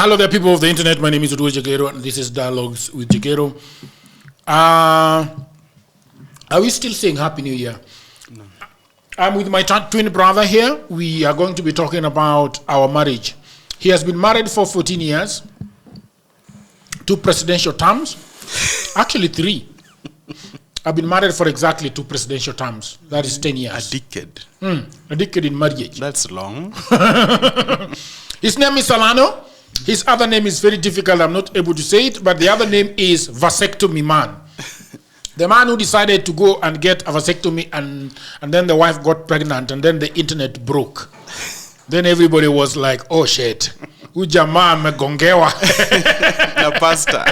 Hello there, people of the internet. My name is Jagero, and this is Dialogues with Jagero. Are we still saying Happy New Year? No. I'm with my twin brother here. We are going to be talking about our marriage. He has been married for 14 years, 2 presidential terms, actually 3. I've been married for exactly 2 presidential terms. That is 10 years. A decade. A decade in marriage. That's long. His name is Salano. His other name is very difficult. I'm not able to say it, but the other name is Vasectomy Man. The man who decided to go and get a vasectomy, and then the wife got pregnant, and then the internet broke. Then everybody was like, oh shit. Ujamaa amegongewa. Na pasta.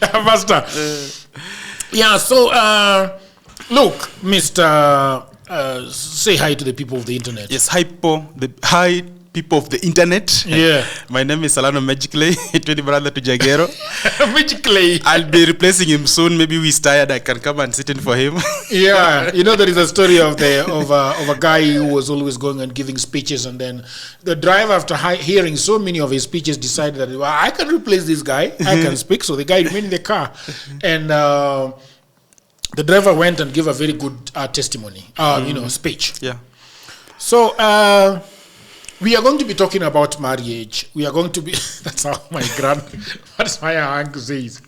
Pastor. Yeah, so look, Mr. Say hi to the people of the internet. Yes, hi people of the internet. Yeah. My name is Salano Magically, twin brother to Jagero. Magically. I'll be replacing him soon. Maybe he's tired. I can come and sit in for him. Yeah, you know, there is a story of a guy who was always going and giving speeches, and then the driver, after hearing so many of his speeches, decided that, well, I can replace this guy. I can speak. So the guy remained in the car, and the driver went and gave a very good testimony, speech. Yeah. So we are going to be talking about marriage. We are going to be, that's how that's my uncle says.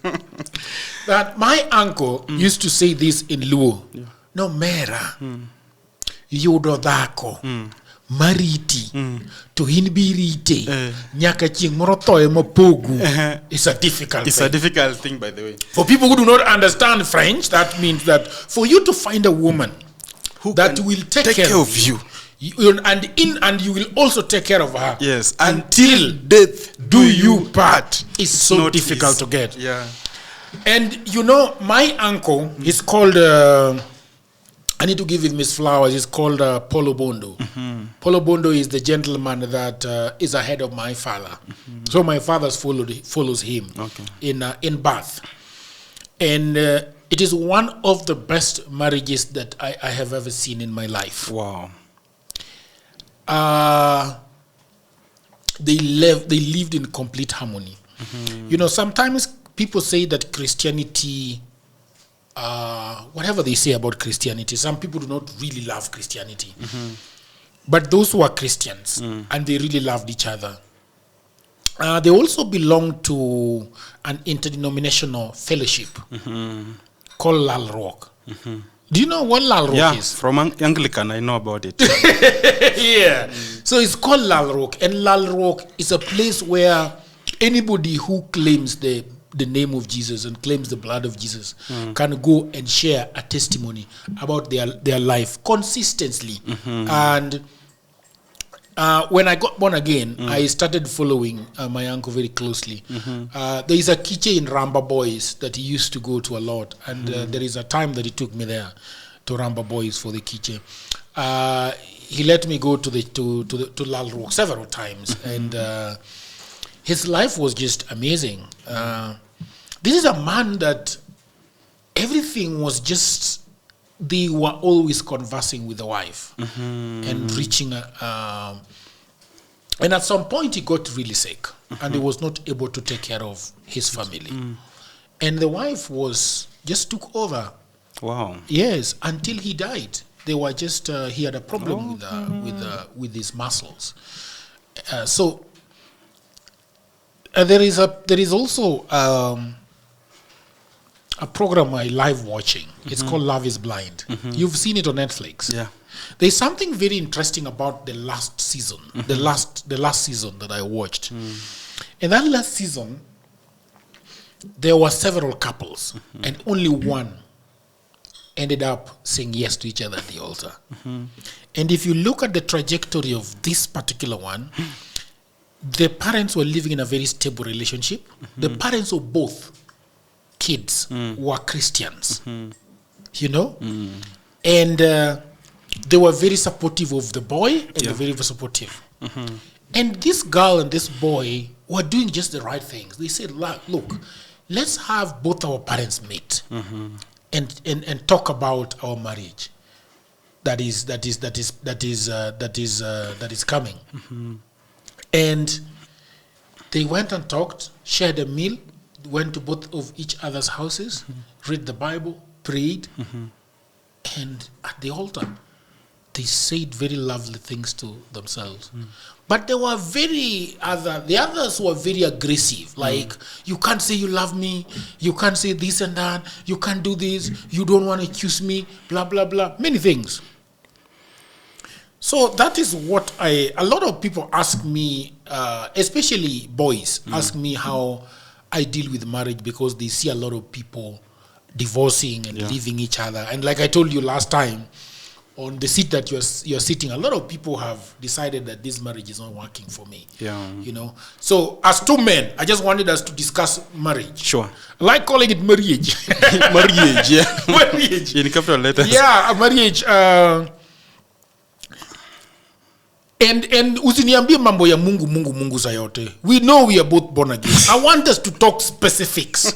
That my uncle used to say this in Luo. Yeah. No mera, yudo dhako, mariti, to hinbirite, nyaka ching morotoe mopogu. It's a difficult It's thing. a difficult thing, by the way. For people who do not understand French, that means that for you to find a woman Who that can will take care of you, and you will also take care of her. Yes. Until death do you part. It's so difficult to get. Yeah. And you know, my uncle, he's called, I need to give him his flowers, he's called Polo Bondo. Polo Bondo is the gentleman that is ahead of my father. So my father follows him in Bath. And it is one of the best marriages that I have ever seen in my life. Wow. They lived in complete harmony. You know, sometimes people say that Christianity, whatever they say about Christianity, some people do not really love Christianity. But those who are Christians and they really loved each other, they also belong to an interdenominational fellowship called Lal Rock. Do you know what Lal Rock is? From Anglican, I know about it. Yeah. So it's called Lal Rock. And Lal Rock is a place where anybody who claims the name of Jesus and claims the blood of Jesus can go and share a testimony about their life consistently. And when I got born again, I started following my uncle very closely. There is a kiche in Ramba Boys that he used to go to a lot, and there is a time that he took me there to Ramba Boys for the kiche. He let me go to Lal Rock several times, and his life was just amazing. This is a man that everything was just. They were always conversing with the wife and reaching and at some point he got really sick and he was not able to take care of his family. And the wife just took over. Wow. Yes, until he died. They were just, he had a problem with his muscles. So there is also a program I live watching. It's called Love is Blind. You've seen it on Netflix. Yeah. There's something very interesting about the last season, the last season that I watched. In that last season, there were several couples, and only one ended up saying yes to each other at the altar. And if you look at the trajectory of this particular one, the parents were living in a very stable relationship. The parents of both kids were Christians, you know, and they were very supportive of the boy, and they're very supportive. And this girl and this boy were doing just the right things. They said, "Look, let's have both our parents meet and talk about our marriage that is coming." And They went and talked, shared a meal, went to both of each other's houses, read the Bible, prayed, and at the altar, they said very lovely things to themselves. But they were the others were very aggressive. Like, you can't say you love me, you can't say this and that, you can't do this, you don't want to accuse me, blah, blah, blah, many things. So that is what a lot of people ask me, especially boys, ask me how I deal with marriage, because they see a lot of people divorcing and leaving each other. And like I told you last time, on the seat that you're sitting, a lot of people have decided that this marriage is not working for me. You know. So as two men, I just wanted us to discuss marriage. Sure. I like calling it marriage. Marriage, yeah. Marriage. In capital letters. Yeah, a marriage. And usiniambie mambo ya Mungu za yote. We know we are both born again. I want us to talk specifics.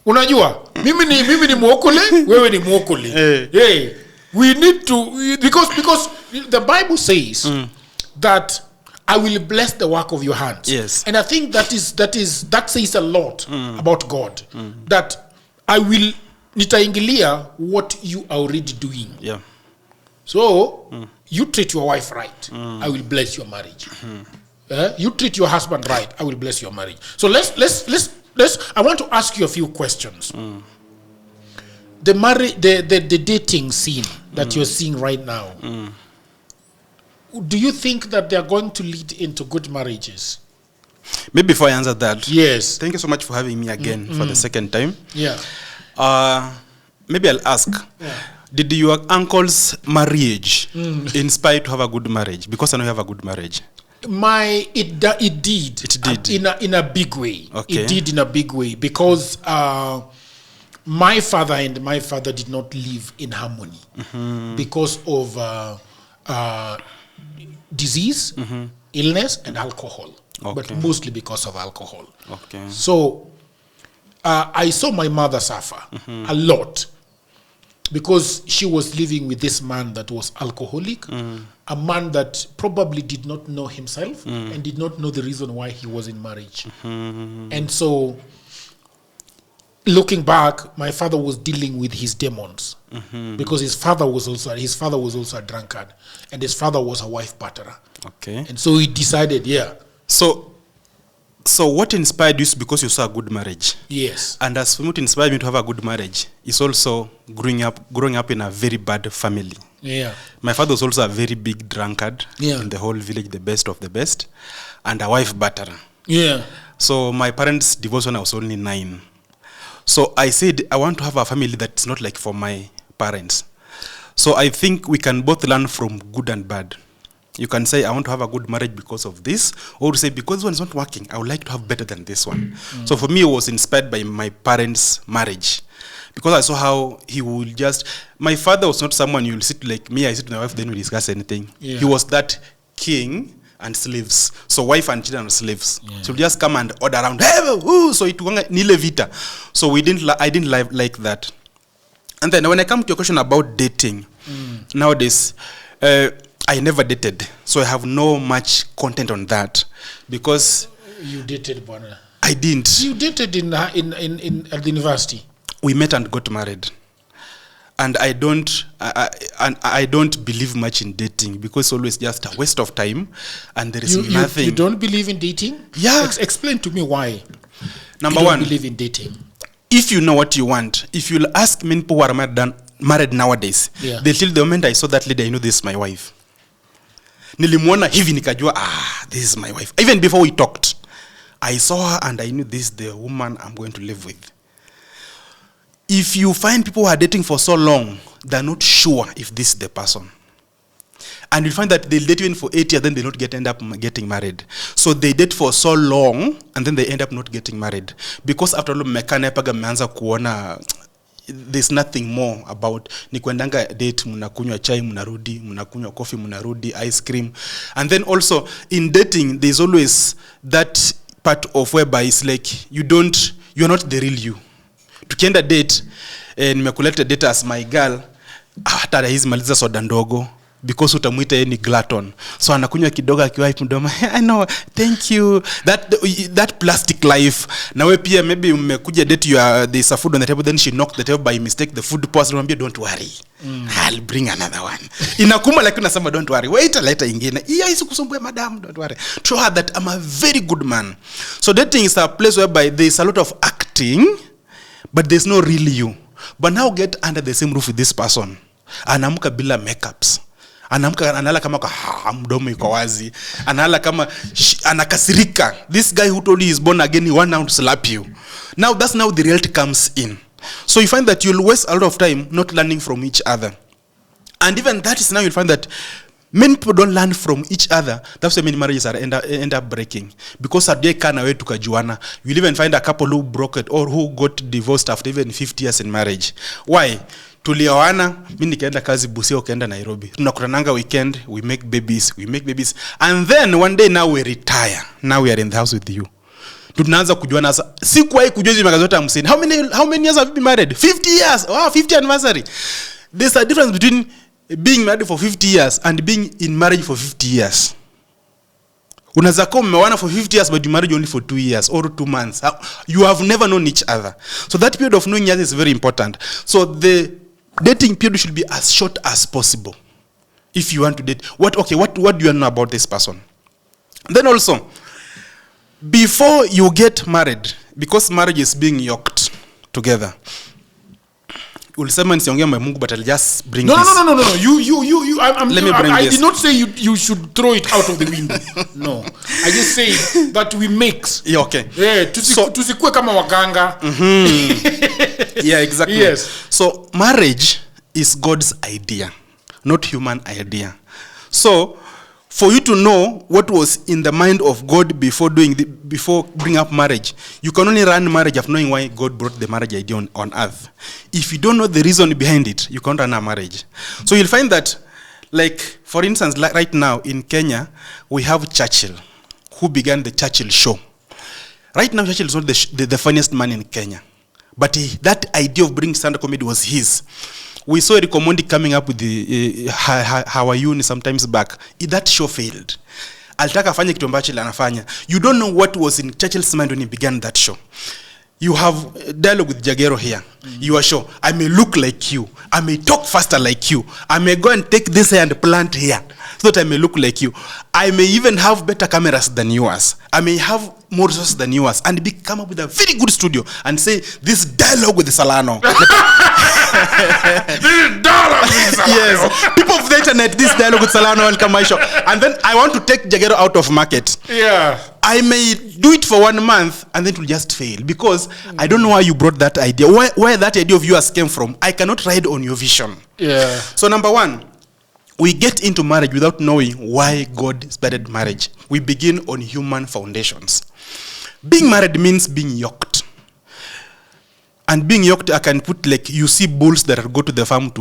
Unajua, mimi ni mwokole, wewe ni mwokole. Hey, we need to, because the Bible says that I will bless the work of your hands. Yes. And I think that says a lot about God. That I will nitaingilia what you are already doing. Yeah. So you treat your wife right, I will bless your marriage. You treat your husband right, I will bless your marriage. So let's I want to ask you a few questions. The dating scene that you're seeing right now, do you think that they're going to lead into good marriages? Maybe before I answer that, yes. Thank you so much for having me again for the second time. Yeah. Maybe I'll ask. Yeah. Did your uncle's marriage inspire you to have a good marriage? Because I know you have a good marriage. It did. It did. In a big way. Okay. It did in a big way, because my father did not live in harmony because of disease, illness, and alcohol. Okay. But mostly because of alcohol. Okay. So I saw my mother suffer a lot, because she was living with this man that was alcoholic, a man that probably did not know himself and did not know the reason why he was in marriage. And so, looking back, my father was dealing with his demons, because his father was also a drunkard, and his father was a wife batterer. Okay. And so he decided, So what inspired you is because you saw a good marriage. Yes. And as for what inspired me to have a good marriage is also growing up in a very bad family. Yeah. My father was also a very big drunkard in the whole village, the best of the best, and a wife batterer. Yeah. So my parents divorced when I was only 9. So I said, I want to have a family that's not like for my parents. So I think we can both learn from good and bad. You can say, I want to have a good marriage because of this, or to say, because this one is not working, I would like to have better than this one. So for me, it was inspired by my parents' marriage, because I saw how he would just, my father was not someone you'll sit like me, I sit with my wife, then we discuss anything. Yeah. He was that king and slaves. So wife and children are slaves. Yeah. So just come and order around, so it nile vita. So I didn't like that. And then when I come to your question about dating, nowadays, I never dated, so I have no much content on that, because you dated, Bwana. I didn't. You dated in at the university. We met and got married, and I don't believe much in dating, because it's always just a waste of time, and there is nothing. You don't believe in dating? Yeah. Explain to me why. Number you one, don't believe in dating. If you know what you want, if you'll ask many people who are married nowadays, they'll tell the moment I saw that lady, I know this is my wife. Nilimwona hivi nikajua, this is my wife. Even before we talked, I saw her and I knew this is the woman I'm going to live with. If you find people who are dating for so long, they're not sure if this is the person. And you find that they'll date even for 8 years, then they don't end up getting married. So they date for so long, and then they end up not getting married. Because after all, mekane paga meanza kuona, there's nothing more about ni kuendanga date, mnakunywa chai, mnarudi, mnakunywa coffee, mnarudi, ice cream. And then also, in dating, there's always that part of whereby it's like, you're not the real you. Tukienda date, nimekuleta date as my girl, hata hizi maliza soda ndogo, because utamuita yeye ni glutton, so anakunywa kidogo akiwipe mdomo. I know, thank you, that plastic life. Na wewe pia maybe umekuja date, there's a food on the table, then she knocked the table by mistake, the food pours, unamwambia don't worry, I'll bring another one. Inakuma lakini unasema don't worry, wait later ingine, hiyo isikusumbue madam, don't worry. Show her that I'm a very good man. So dating is a place whereby there's a lot of acting, but there's no real you. But now get under the same roof with this person. Anaamka bila makeups. Anaamka analala kama mdomo iko wazi. Analala kama anakasirika. This guy who told you he's born again, he want now to slap you. Now that's now the reality comes in. So you find that you'll waste a lot of time not learning from each other. And even that is now you'll find that many people don't learn from each other. That's why many marriages are end up breaking. Because at kana we tukajuana. You'll even find a couple who broke it or who got divorced after even 50 years in marriage. Why? Tulioana, mimi nikaenda kazi Busia, ukaenda Nairobi. Tunakutananga weekend, we make babies. And then one day now we retire. Now we are in the house with you. Tunaanza kujuana sasa. Sikuwahi kujua hizo miaka zote 50. How many years have you been married? 50 years. Wow, 50th anniversary. There's a difference between being married for 50 years and being in marriage for 50 years. Unaweza kuwa mmeoana for 50 years but you married only for 2 years or 2 months. You have never known each other. So that period of knowing each other is very important. So the dating period should be as short as possible. If you want to date, what do you know about this person? Then also, before you get married, because marriage is being yoked together, ulisema nisiongea mambo Mungu, but I'll just bring this. No. You. I did not say you should throw it out of the window. No. I just say that we mix. Yeah, okay. Yeah, tusikue kama waganga. Yeah, exactly. Yes. So marriage is God's idea, not human idea. So for you to know what was in the mind of God before bringing up marriage, you can only run marriage after knowing why God brought the marriage idea on earth. If you don't know the reason behind it, you can't run a marriage. So you'll find that, like, for instance, like right now in Kenya, we have Churchill, who began the Churchill show. Right now, Churchill is not the funniest man in Kenya. But that idea of bringing stand-up comedy was his. We saw Eric Omondi coming up with the How Are You sometimes back. That show failed. Alitaka afanye kitu ambacho anafanya. You don't know what was in Churchill's mind when he began that show. You have dialogue with Jagero here. You are sure, I may look like you. I may talk faster like you. I may go and take this hair and plant here so that I may look like you. I may even have better cameras than yours. I may have more resources than yours and come up with a very good studio and say, this dialogue with Salano. Yes. People of the internet, this dialogue with Salano will come my show. And then I want to take Jagero out of market. Yeah. I may do it for 1 month and then it will just fail because I don't know why you brought that idea. Where that idea of yours came from. I cannot ride on your vision. Yeah. So number one, we get into marriage without knowing why God started marriage. We begin on human foundations. Being married means being yoked. And being yoked, I can put like, you see bulls that go to the farm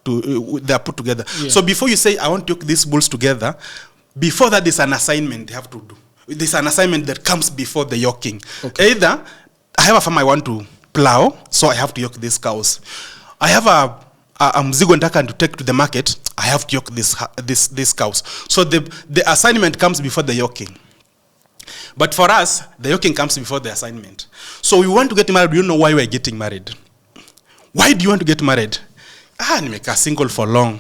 they are put together. Yeah. So before you say, I want to yoke these bulls together, before that there's an assignment they have to do. There's an assignment that comes before the yoking. Okay. Either I have a farm I want to plow, so I have to yoke these cows. I have a mzigo nataka to take to the market, I have to yoke these cows. So the assignment comes before the yoking. But for us, the yoking comes before the assignment. So we want to get married, we don't know why we're getting married. Why do you want to get married? Nimeka single for long.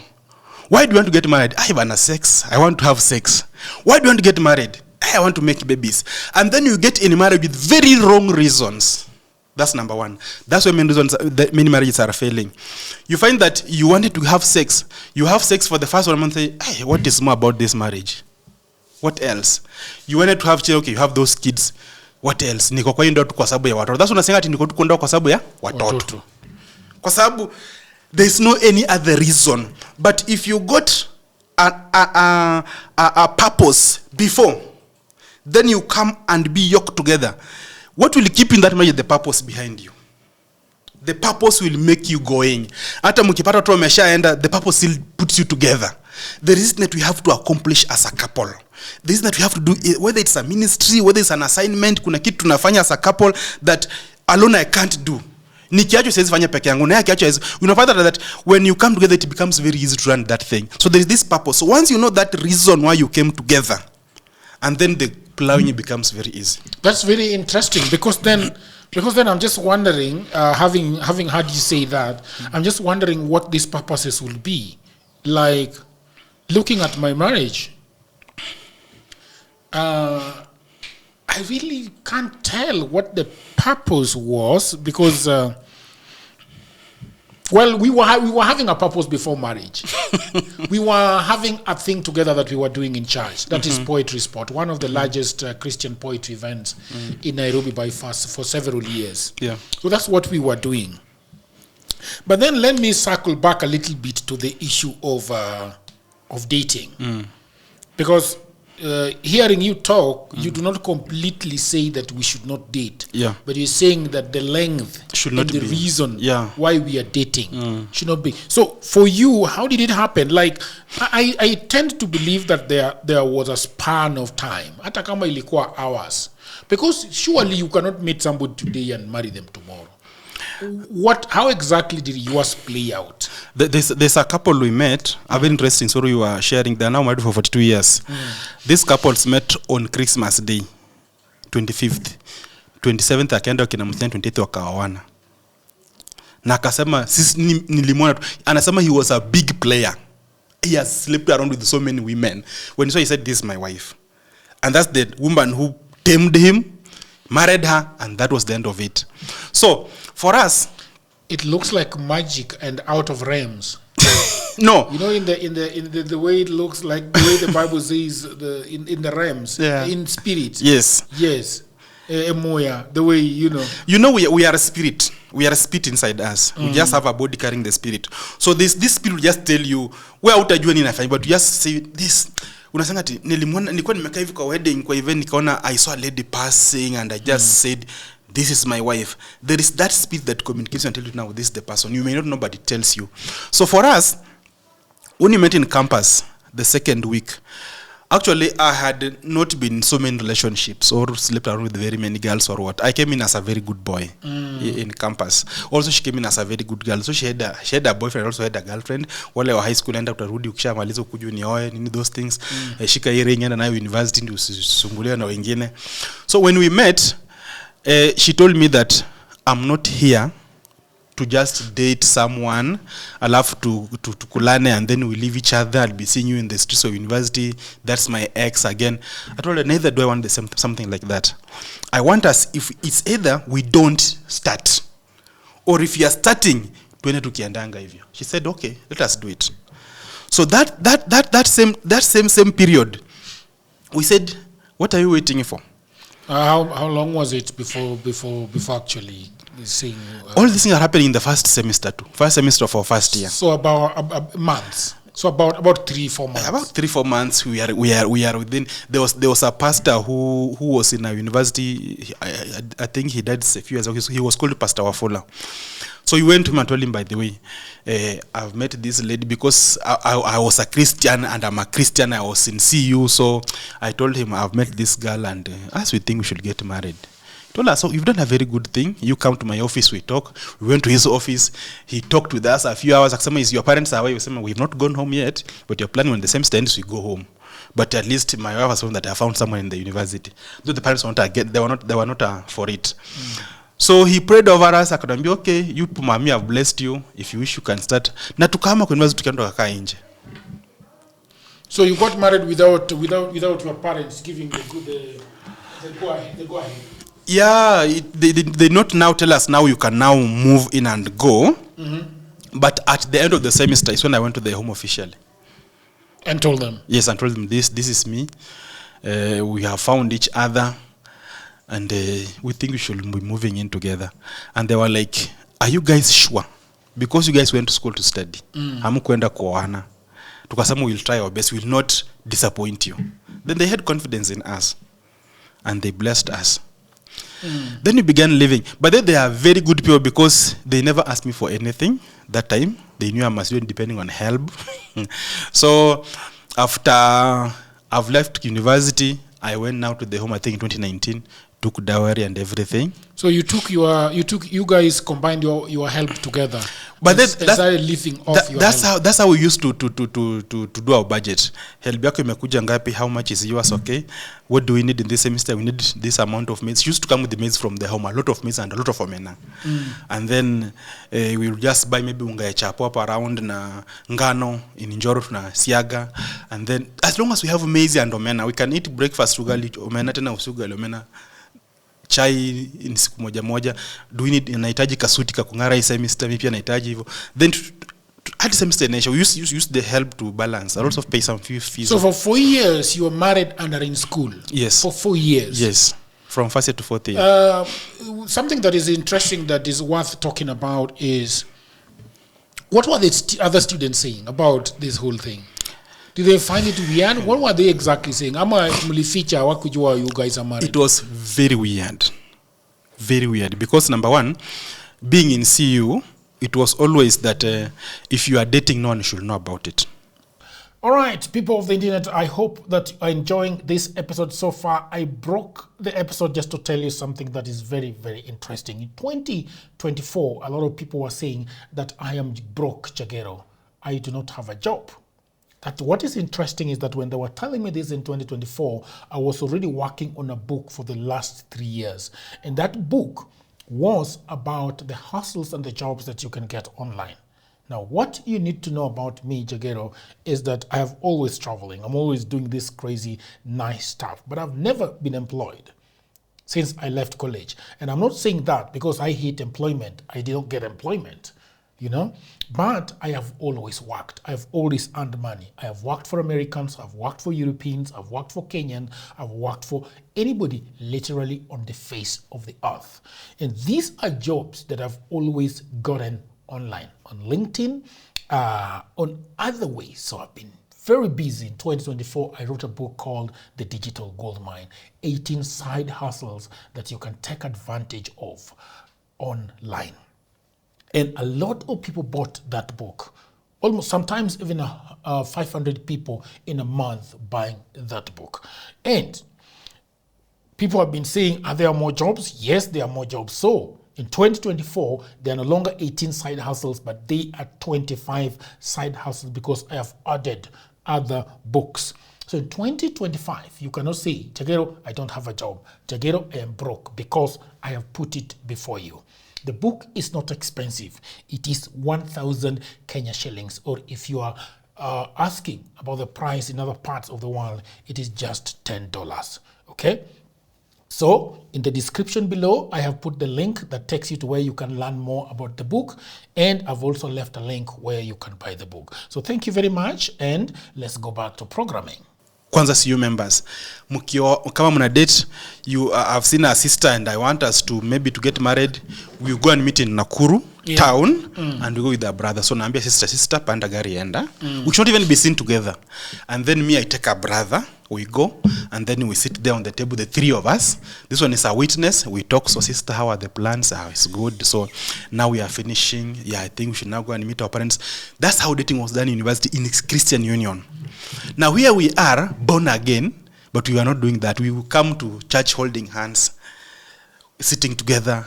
Why do you want to get married? I have sex. I want to have sex. Why do you want to get married? I want to make babies. And then you get in marriage with very wrong reasons. That's number one. That's why many marriages are failing. You find that you wanted to have sex. You have sex for the first 1 month. Say, hey, what is more about this marriage? What else? You wanted to have children. Okay, you have those kids. What else? Niko kwa ndoto kwa sababu ya watoto. That's unasema ati niko tu kwa kwa sababu ya watoto. Kwa sababu there is no any other reason. But if you got a purpose before, then you come and be yoked together. What will keep in that marriage? The purpose behind you. The purpose will make you going. Hata mkipata tu ameshaenda, the purpose still puts you together. The reason that we have to accomplish as a couple. The reason that we have to do, whether it's a ministry, whether it's an assignment, kuna kitu tunafanya as a couple that alone I can't do. nikiacho siwezi fanya peke yangu, na akiacho is, you know, that when you come together it becomes very easy to run that thing. So there is this purpose. So once you know that reason why you came together, and then the plowing becomes very easy. That's very interesting, because then I'm just wondering, having heard you say that, I'm just wondering what these purposes will be. Like, looking at my marriage, I really can't tell what the purpose was, because we were having a purpose before marriage. We were having a thing together that we were doing in church. That is Poetry Spot, one of the largest Christian poetry events in Nairobi by far, for several years. Yeah. So that's what we were doing. But then let me circle back a little bit to the issue of dating, because hearing you talk, you do not completely say that we should not date. Yeah. But you're saying that the length should not and the be. reason Yeah. why we are dating should not be. So for you, how did it happen? Like, I tend to believe that there was a span of time, hata kama ilikuwa hours, because surely you cannot meet somebody today and marry them tomorrow. How exactly did yours play out? There's a couple we met, a very interesting story you were sharing. They're now married for 42 years. These couples met on Christmas Day, 25th. 27th akaenda kina mthani, 28th wakaoana. Na akasema sisi nilimwona, anasema he was a big player. He has slept around with so many women. When he said, this is my wife. And that's the woman who tamed him, married her, and that was the end of it. So for us, it looks like magic and out of realms. No, you know, in the way it looks like, the way the Bible says, in the realms, in spirit. Yes. Emoya, the way, you know, we are a spirit. We are a spirit inside us. We just have a body carrying the spirit. So this spirit will just tell you where utajua nini nafanya, but you just say this. Unasema ati nilikuwa nimekaa hivi kwa wedding, kwa event nikaona I saw a lady passing and I just said, this is my wife. There is that spirit that communicates and tells you now, this is the person. You may not know, but it tells you. So for us, when we met in campus the second week, actually I had not been in so many relationships or slept around with very many girls or what. I came in as a very good boy in campus. Also she came in as a very good girl. So she had a boyfriend, also had a girlfriend. Wale wa high school enda utarudi ukishamaliza kuju nioe nini those things. Shika earring enda na university ndio usisumbuliwe na wengine. So when we met, she told me that I'm not here to just date someone, I'll have to kulane and then we leave each other. I'll be seeing you in the streets of university. That's my ex again. I told her, neither do I want something like that. I want us, if it's either we don't start, or if you are starting, tuende tukiandanga hivyo. She said, okay, let us do it. So that same period, we said, what are you waiting for? How long was it before actually seeing? All these things are happening in the first semester too. First semester of our first year. So about months. So about 3-4 months. About 3-4 months we are within. There was a pastor who was in a university. I think he died a few years ago. He was called Pastor Wafula. So he went to him and told him, by the way, I've met this lady because I was a Christian and I'm a Christian. I was in CU, so I told him I've met this girl and as we think we should get married. He told us, so you've done a very good thing. You come to my office, we talk. We went to his office. He talked with us a few hours. Akasema, is your parents away? We said, we've not gone home yet, but you're planning when the semester ends, we go home. But at least my wife was told that I found someone in the university. Though the parents wanted to get, they were not for it. So he prayed over us, akadambia, okay, you mami have blessed you. If you wish you can start. Na tukama kwa university tukaenda tukakaa nje. So you got married without your parents giving the go ahead. Yeah, they not now tell us now you can now move in and go. But at the end of the semester is when I went to the home officially. And told them? Yes, and told them this is me. We have found each other. And we think we should be moving in together. And they were like, are you guys sure? Because you guys went to school to study. Hamukwenda kuoana. Tukasema we'll try our best. We'll not disappoint you. Then they had confidence in us. And they blessed us. Then we began living. But then they are very good people because they never asked me for anything that time. They knew I must do it depending on help. So after I've left university, I went now to the home, I think in 2019, took dowry and everything. So you guys combined your help together. But started living off your help. That's how we used to do our budget. Help yako imekuja ngapi? How much is yours? Okay, what do we need in this semester? We need this amount of maize. She used to come with the maize from the home, a lot of maize and a lot of omena. And then we will just buy maybe unga ya chapo up around na ngano in Njoro na siaga. And then as long as we have maize and omena, we can eat breakfast ugali omena tena usugali omena. Chai in siku moja. Do we need inahitaji kasuti kakungara hii semester mimi pia nahitaji hivyo. Then at semester nation we use the help to balance. I also pay some fees. So for 4 years you were married and are in school. Yes. For 4 years. Yes. From first year to fourth year. Something that is interesting that is worth talking about is what were the other students saying about this whole thing? Did they find it weird? What were they exactly saying? You guys are married. It was very weird. Very weird. Because number one, being in CU, it was always that if you are dating, no one should know about it. All right, people of the internet, I hope that you are enjoying this episode so far. I broke the episode just to tell you something that is very, very interesting. In 2024, a lot of people were saying that I am broke, Jagero. I do not have a job. That what is interesting is that when they were telling me this in 2024, I was already working on a book for the last 3 years. And that book was about the hustles and the jobs that you can get online. Now, what you need to know about me, Jagero, is that I have always traveling. I'm always doing this crazy, nice stuff. But I've never been employed since I left college. And I'm not saying that because I hate employment. I didn't get employment. But I have always worked. I've always earned money. I have worked for Americans, I've worked for Europeans, I've worked for Kenyan, I've worked for anybody literally on the face of the earth. And these are jobs that I've always gotten online, on LinkedIn, on other ways. So I've been very busy. In 2024, I wrote a book called The Digital Goldmine, 18 side hustles that you can take advantage of online. And a lot of people bought that book. Almost sometimes even 500 people in a month buying that book. And people have been saying, are there more jobs? Yes, there are more jobs. So in 2024, they are no longer 18 side hustles, but they are 25 side hustles because I have added other books. So in 2025, you cannot say, Jagero, I don't have a job. Jagero, I am broke, because I have put it before you. The book is not expensive. It is 1,000 Kenya shillings. Or if you are asking about the price in other parts of the world, it is just $10. Okay? So in the description below, I have put the link that takes you to where you can learn more about the book. And I've also left a link where you can buy the book. So thank you very much. And let's go back to programming. Kwanza CU members, kama muna date, I've seen a sister and I want us to maybe to get married. We go and meet in Nakuru town and we go with our brother. So naambia sister panda gari enda. We should not even be seen together. And then me, I take a brother, we go and then we sit there on the table, the three of us. This one is a witness. We talk. So sister, how are the plans? It's good. So now we are finishing. Yeah, I think we should now go and meet our parents. That's how dating was done in university, in Christian Union. Now here we are, born again, but we are not doing that. We will come to church holding hands, sitting together.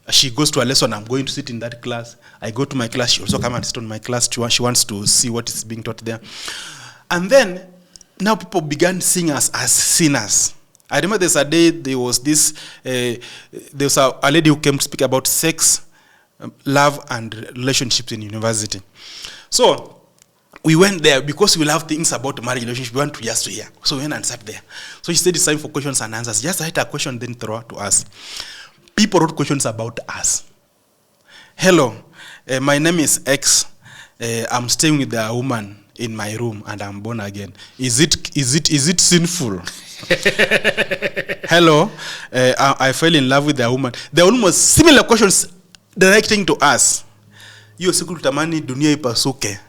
She goes to a lesson, I'm going to sit in that class. I go to my class, she also comes and sit on my class. She wants to see what is being taught there. And then, now people began seeing us as sinners. I remember there's a day, there was a lady who came to speak about sex, love, and relationships in university. So, we went there because we love things about marriage relationship. We want to just to hear. So we went and sat there. So she said it's time for questions and answers. Just write a question, then throw it to us. People wrote questions about us. Hello, my name is X. I'm staying with a woman in my room and I'm born again. Is it sinful? Hello, I fell in love with a woman. There are almost similar questions directing to us. You siku tutamani dunia ipasuke.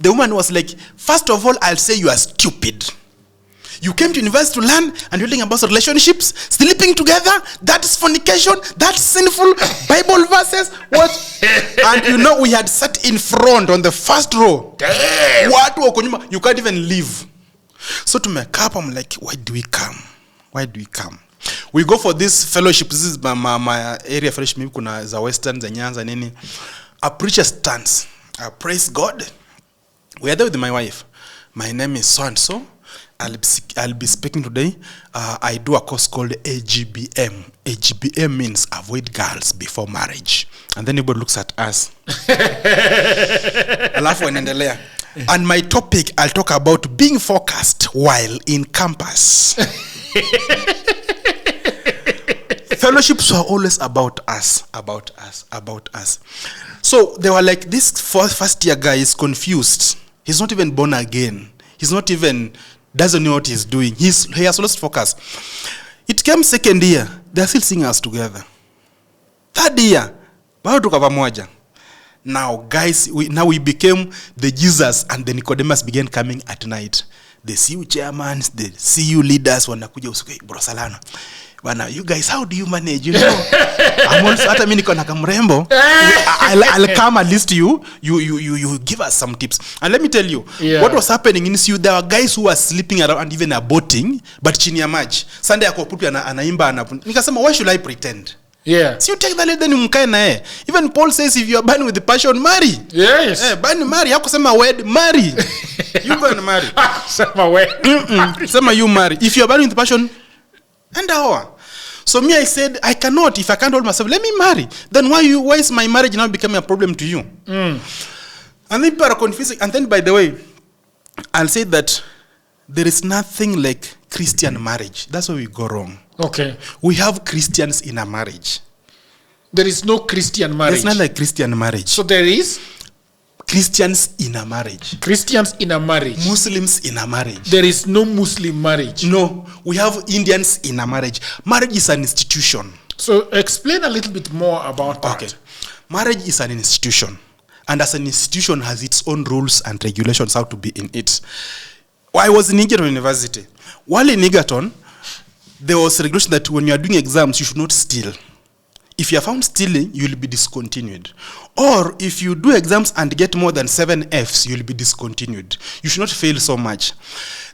The woman was like, first of all, I'll say you are stupid. You came to university to learn and you're talking about relationships, sleeping together, that's fornication, that's sinful, Bible verses, what? And we had sat in front on the first row. Damn. You can't even leave. So to my cap, I'm like, why do we come? Why do we come? We go for this fellowship. This is my area fellowship. Maybe kuna za Western, za Nyanza, nini. A preacher stands. Praise God. We are there with my wife. My name is so and so. I'll be speaking today. I do a course called AGBM. AGBM means avoid girls before marriage. And then everybody looks at us. Alafu wanaendelea. And my topic, I'll talk about being focused while in campus. Fellowships were always about us. So they were like, this first year guy is confused. He's not even born again. He's not even, doesn't know what he's doing. He has lost focus. It came second year. They're still singing us together. Third year, bado tuko pamoja. Now, guys, we became the Jesus, and the Nicodemus began coming at night. They see you chairmans, they see you leaders, wanakuja usiku, bro Salano. Bana, you guys, how do you manage? You know, I'm also hata mimi niko na kamrembo. I'll come at least you give us some tips. And let me tell you, what was happening in CU, there were guys who were sleeping around and even aborting, but chini ya maji. Sunday yako pupi anaimba nikasema, why should I pretend? Yeah. So you take the lady mkae na yeye. Even Paul says if you are burning with the passion, marry. Yes. Burn marry. Hakusema wed, marry. You go and marry. Sema wed. Sema you marry. If you are burning with the passion, and how? So me, I said, I cannot. If I can't hold myself, let me marry. Then why is my marriage now becoming a problem to you? And then people are confusing. And then, by the way, I'll say that there is nothing like Christian marriage. That's where we go wrong. Okay. We have Christians in a marriage. There is no Christian marriage. It's not like Christian marriage. So there is Christians in a marriage. Christians in a marriage. Muslims in a marriage. There is no Muslim marriage. No, we have Indians in a marriage. Marriage is an institution. So explain a little bit more about that. Okay. Marriage is an institution. And as an institution has its own rules and regulations how to be in it. I was in Egerton University. While in Egerton, there was a regulation that when you are doing exams, you should not steal. If you are found stealing, you will be discontinued. Or if you do exams and get more than 7 Fs, you will be discontinued. You should not fail so much.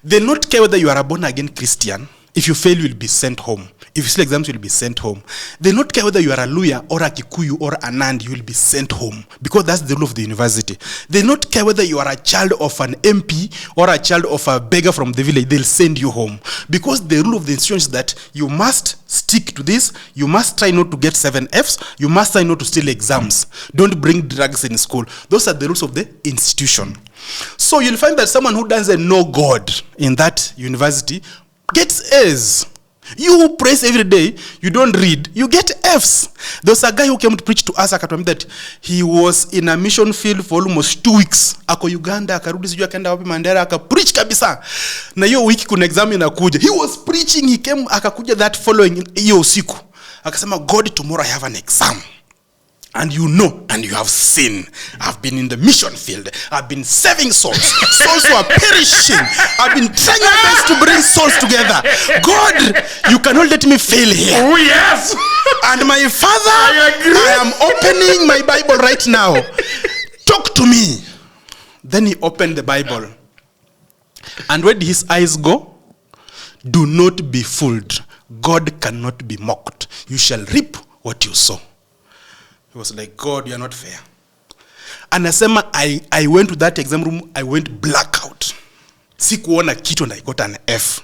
They not care whether you are a born-again Christian. If you fail, you will be sent home. If you steal exams, you will be sent home. They not care whether you are a Luya or a Kikuyu or a Nandi, you will be sent home. Because that's the rule of the university. They not care whether you are a child of an MP or a child of a beggar from the village, they'll send you home. Because the rule of the institution is that you must stick to this, you must try not to get 7 Fs, you must try not to steal exams. Don't bring drugs in school. Those are the rules of the institution. So you'll find that someone who doesn't know God in that university gets A's. You who praise every day, you don't read, you get F's. There was a guy who came to preach to us, akatuambia that he was in a mission field for almost 2 weeks. Ako Uganda, akarudi sijui akaenda wapi Mandera, akapreach kabisa. Na hiyo wiki kuna exam inakuja. He was preaching, he came, akakuja that following hiyo usiku. Akasema, God, tomorrow I have an exam. And you know, and you have seen, I've been in the mission field. I've been saving souls. Souls who are perishing. I've been trying my best to bring souls together. God, you cannot let me fail here. Oh, yes. And my Father, I am opening my Bible right now. Talk to me. Then he opened the Bible. And where did his eyes go? Do not be fooled. God cannot be mocked. You shall reap what you sow. He was like, God, you are not fair. And I went to that exam room, I went blackout. Sikuona kitu and I got an F.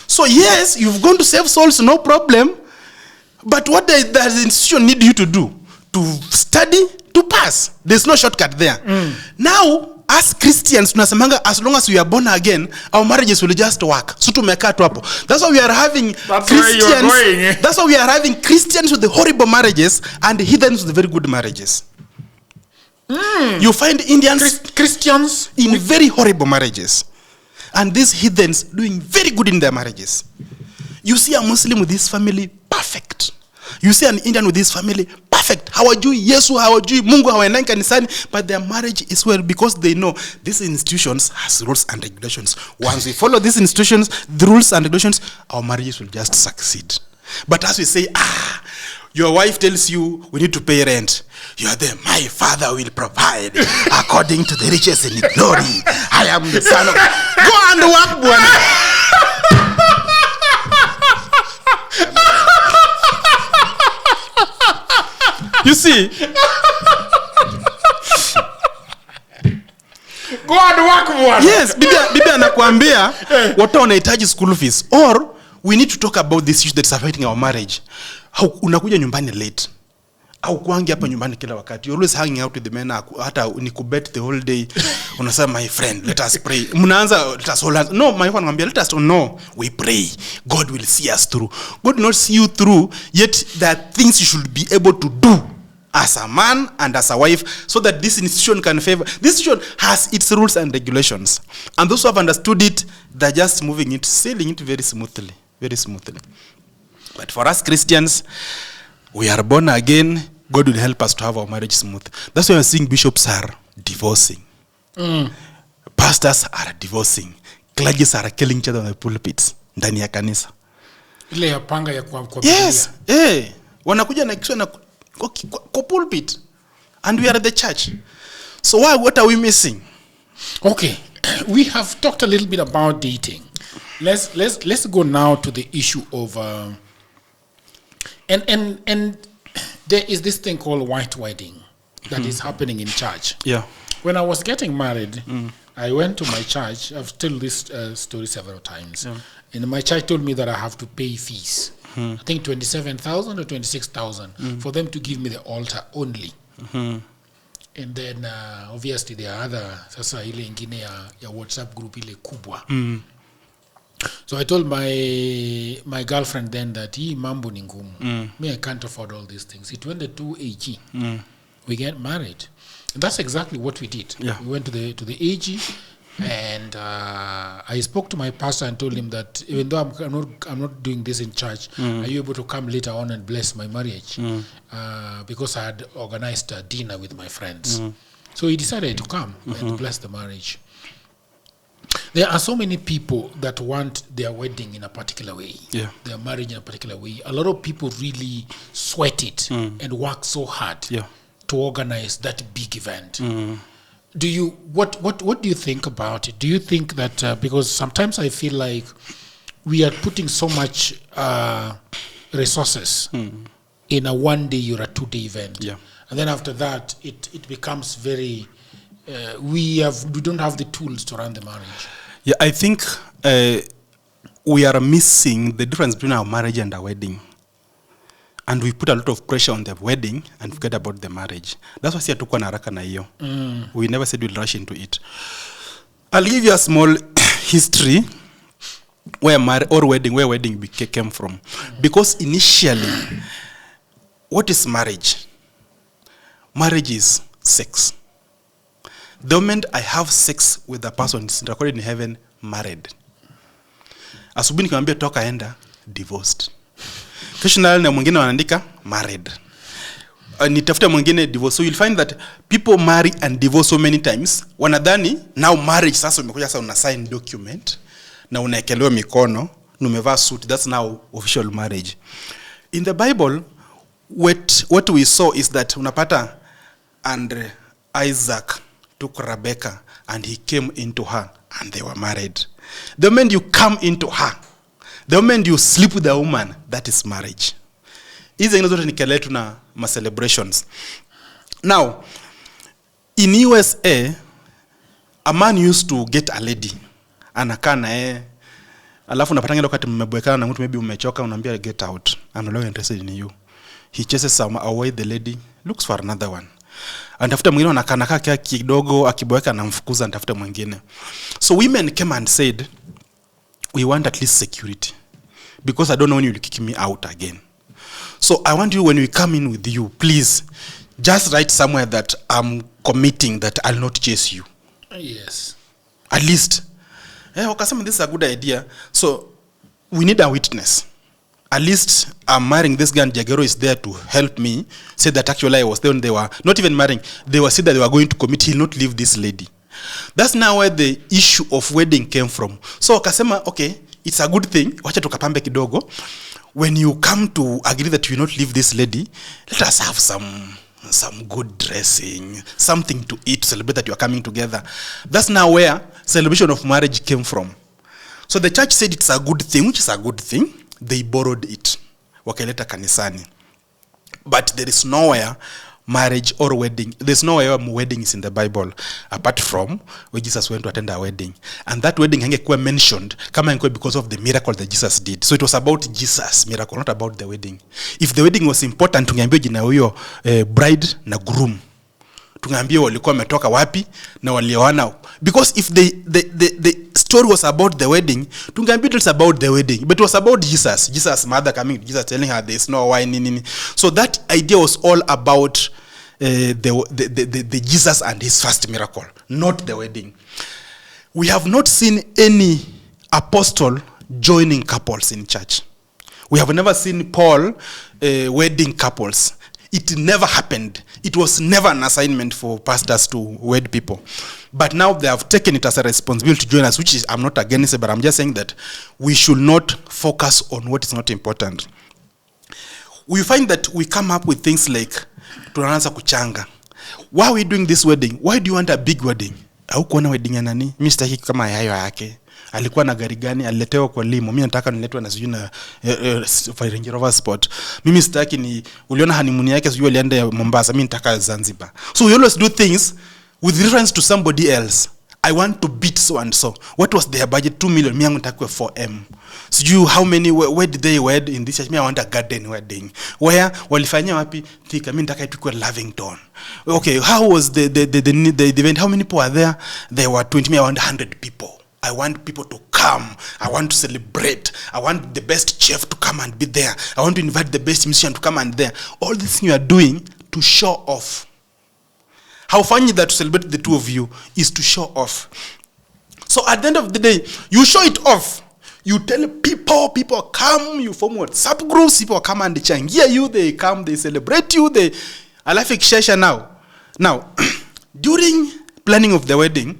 So yes, you've gone to save souls, no problem. But what does the institution need you to do? To study, to pass. There's no shortcut there. Now, as Christians, tunasemanga as long as we are born again, our marriages will just work. So tumekaa tu hapo. That's why we are having Christians. That's why we are having Christians with the horrible marriages and heathens with the very good marriages. You find Indians, Christians in very horrible marriages, and these heathens doing very good in their marriages. You see a Muslim with his family, perfect. You see an Indian with his family, perfect. Hawajui Yesu, hawajui Mungu, hawaendani kanisani, but their marriage is well because they know these institutions has rules and regulations. Once we follow these institutions, the rules and regulations, our marriages will just succeed. But as we say, your wife tells you we need to pay rent. You are there, my Father will provide according to the riches in glory. I am the son of... Go and work, Bwana. You see, go and work more. Yes, bibi anakuambia watu wanahitaji school fees, or we need to talk about this issue that's affecting our marriage. Unakuja nyumbani late, au kuangi hapa nyumbani kila wakati, you always hanging out with the men, hata ni kubet the whole day. Unasema my friend, let us pray. Mnaanza let us hold hands. No, my friend anambia let us no, we pray, God will see us through. God will not see you through, yet there are things you should be able to do as a man and as a wife, so that this institution can favor. This institution has its rules and regulations, and those who have understood it, they're just moving it, sailing it very smoothly, very smoothly. But for us Christians, we are born again. God will help us to have our marriage smooth. That's why we're seeing bishops are divorcing, pastors are divorcing, clergies are killing each other on the pulpits ndani ya kanisa. Ile ya panga ya kwa yes, wanakuja na kisha na kwa pulpit, and we are the church. So what are we missing? Okay, we have talked a little bit about dating. Let's go now to the issue of and there is this thing called white wedding that is happening in church. Yeah. When I was getting married, I went to my church. I've told this story several times. Yeah. And my church told me that I have to pay fees. I think 27,000 or 26,000 for them to give me the altar only. And then obviously there are other sasa ile ingine ya WhatsApp group ile kubwa. So I told my girlfriend then that hii mambo ni ngumu. Me, I can't afford all these things. It went to AG. We get married. And that's exactly what we did. Yeah. We went to the AG, and I spoke to my pastor and told him that even though I'm not doing this in church, are you able to come later on and bless my marriage? Because I had organized a dinner with my friends. So he decided to come and bless the marriage. There are so many people that want their wedding in a particular way, their marriage in a particular way. A lot of people really sweat it and work so hard to organize that big event. Do you what do you think about it? Do you think that because sometimes I feel like we are putting so much resources in a 1 day or a 2 day event, and then after that it becomes very we don't have the tools to run the marriage. Yeah, I think we are missing the difference between our marriage and our wedding. And we put a lot of pressure on the wedding and forget about the marriage. That's why si hatukuwa na haraka na hiyo. We never said we'll rush into it. I'll give you a small history where wedding came from. Because initially, what is marriage? Marriage is sex. The moment I have sex with a person, it's recorded in heaven, married. Asubuhi nikamwambia toka enda, divorced. Kesho na mwingine wanaandika married. Nitafuta mwingine divorce. So you'll find that people marry and divorce so many times. Wanadhani now marriage sasa umekuja sasa una sign document na unaekelewa mikono, na umevaa suit. That's now official marriage. In the Bible, what we saw is that unapata and Isaac took Rebecca and he came into her and they were married. The moment you come into her, the moment you sleep with a woman, that is marriage. Hizi zingine zote ni kelele tu na ma celebrations. Now, in USA, a man used to get a lady. Anakaa na alafu unapata ngine wakati mmeboekana na mtu maybe umechoka unamwambia get out. I'm no longer interested in you. He chases away the lady, looks for another one. Anatafuta mwingine anakaa kidogo akiboeka anamfukuza anatafuta mwingine. So women came and said, we want at least security, because I don't know when you'll kick me out again. So I want you, when we come in with you, please just write somewhere that I'm committing that I'll not chase you. Yes. At least. Wakasema this is a good idea. So we need a witness. At least I'm marrying this guy and Jagero is there to help me. Say that actually I was there when they were not even marrying. They were said that they were going to commit. He'll not leave this lady. That's now where the issue of wedding came from. So wakasema, okay, it's a good thing. Wacha tukapambe kidogo. When you come to agree that you will not leave this lady, let us have some good dressing, something to eat, celebrate that you are coming together. That's now where celebration of marriage came from. So the church said it's a good thing, which is a good thing. They borrowed it. Wakaleta kanisani. But there is nowhere marriage or wedding. There's nowhere wedding is in the Bible apart from where Jesus went to attend a wedding. And that wedding hangekuwa mentioned kama ingekuwa because of the miracle that Jesus did. So it was about Jesus' miracle, not about the wedding. If the wedding was important, tungeambia jina huyo bride na groom. Tungeambia walikuwa wametoka wapi na walioana. Because if the story was about the wedding, tungeambia it's about the wedding. But it was about Jesus. Jesus' mother coming, Jesus telling her there's no wine. So that idea was all about the Jesus and his first miracle, not the wedding. We have not seen any apostle joining couples in church. We have never seen Paul wedding couples. It never happened. It was never an assignment for pastors to wed people. But now they have taken it as a responsibility to join us, which is, I'm not against it, but I'm just saying that we should not focus on what is not important. We find that we come up with things like, tunaanza kuchanga. Why are we doing this wedding? Why do you want a big wedding? Au kuona wedding ya nani? Mimi sitaki kama yayo yake. Alikuwa na gari gani? Aliletewa kwa limo. Mimi nataka niletwe na sijui na Range Rover Sport. Mimi sitaki ni uliona honeymoon yake sijui alienda Mombasa. Mimi nataka Zanzibar. So we always do things with reference to somebody else. I want to beat so and so. What was their budget? 2 million. Mimi nataka 4M. Sijui how many where did they wed in this church? Mimi I want a garden wedding. Where walifanyia wapi? Thika. Mimi nataka itukwe Lavington. Okay, how was the event? How many people were there? There were 20. Mimi I want 100 people. I want people to come. I want to celebrate. I want the best chef to come and be there. I want to invite the best musician to come and there. All this thing you are doing to show off. How funny that to celebrate the two of you is to show off. So at the end of the day, you show it off. You tell people come, you form WhatsApp groups, people come and they changia you, they come, they celebrate you, they alafu ikishesha now. Now, during planning of the wedding,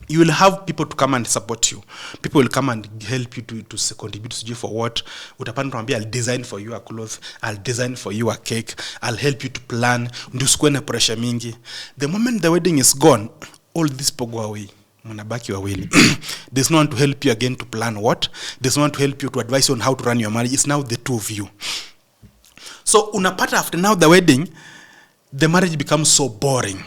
you will have people to come and support you. People will come and help you to contribute to you for what. Utapanda tuambia, I'll design for you a cloth, I'll design for you a cake, I'll help you to plan. Ndusikuwe na pressure mingi. The moment the wedding is gone, all this people go away. Mnabaki wawili. There's no one to help you again to plan what. There's no one to help you to advise you on how to run your marriage. It's now the two of you. So unapata after now the wedding, the marriage becomes so boring.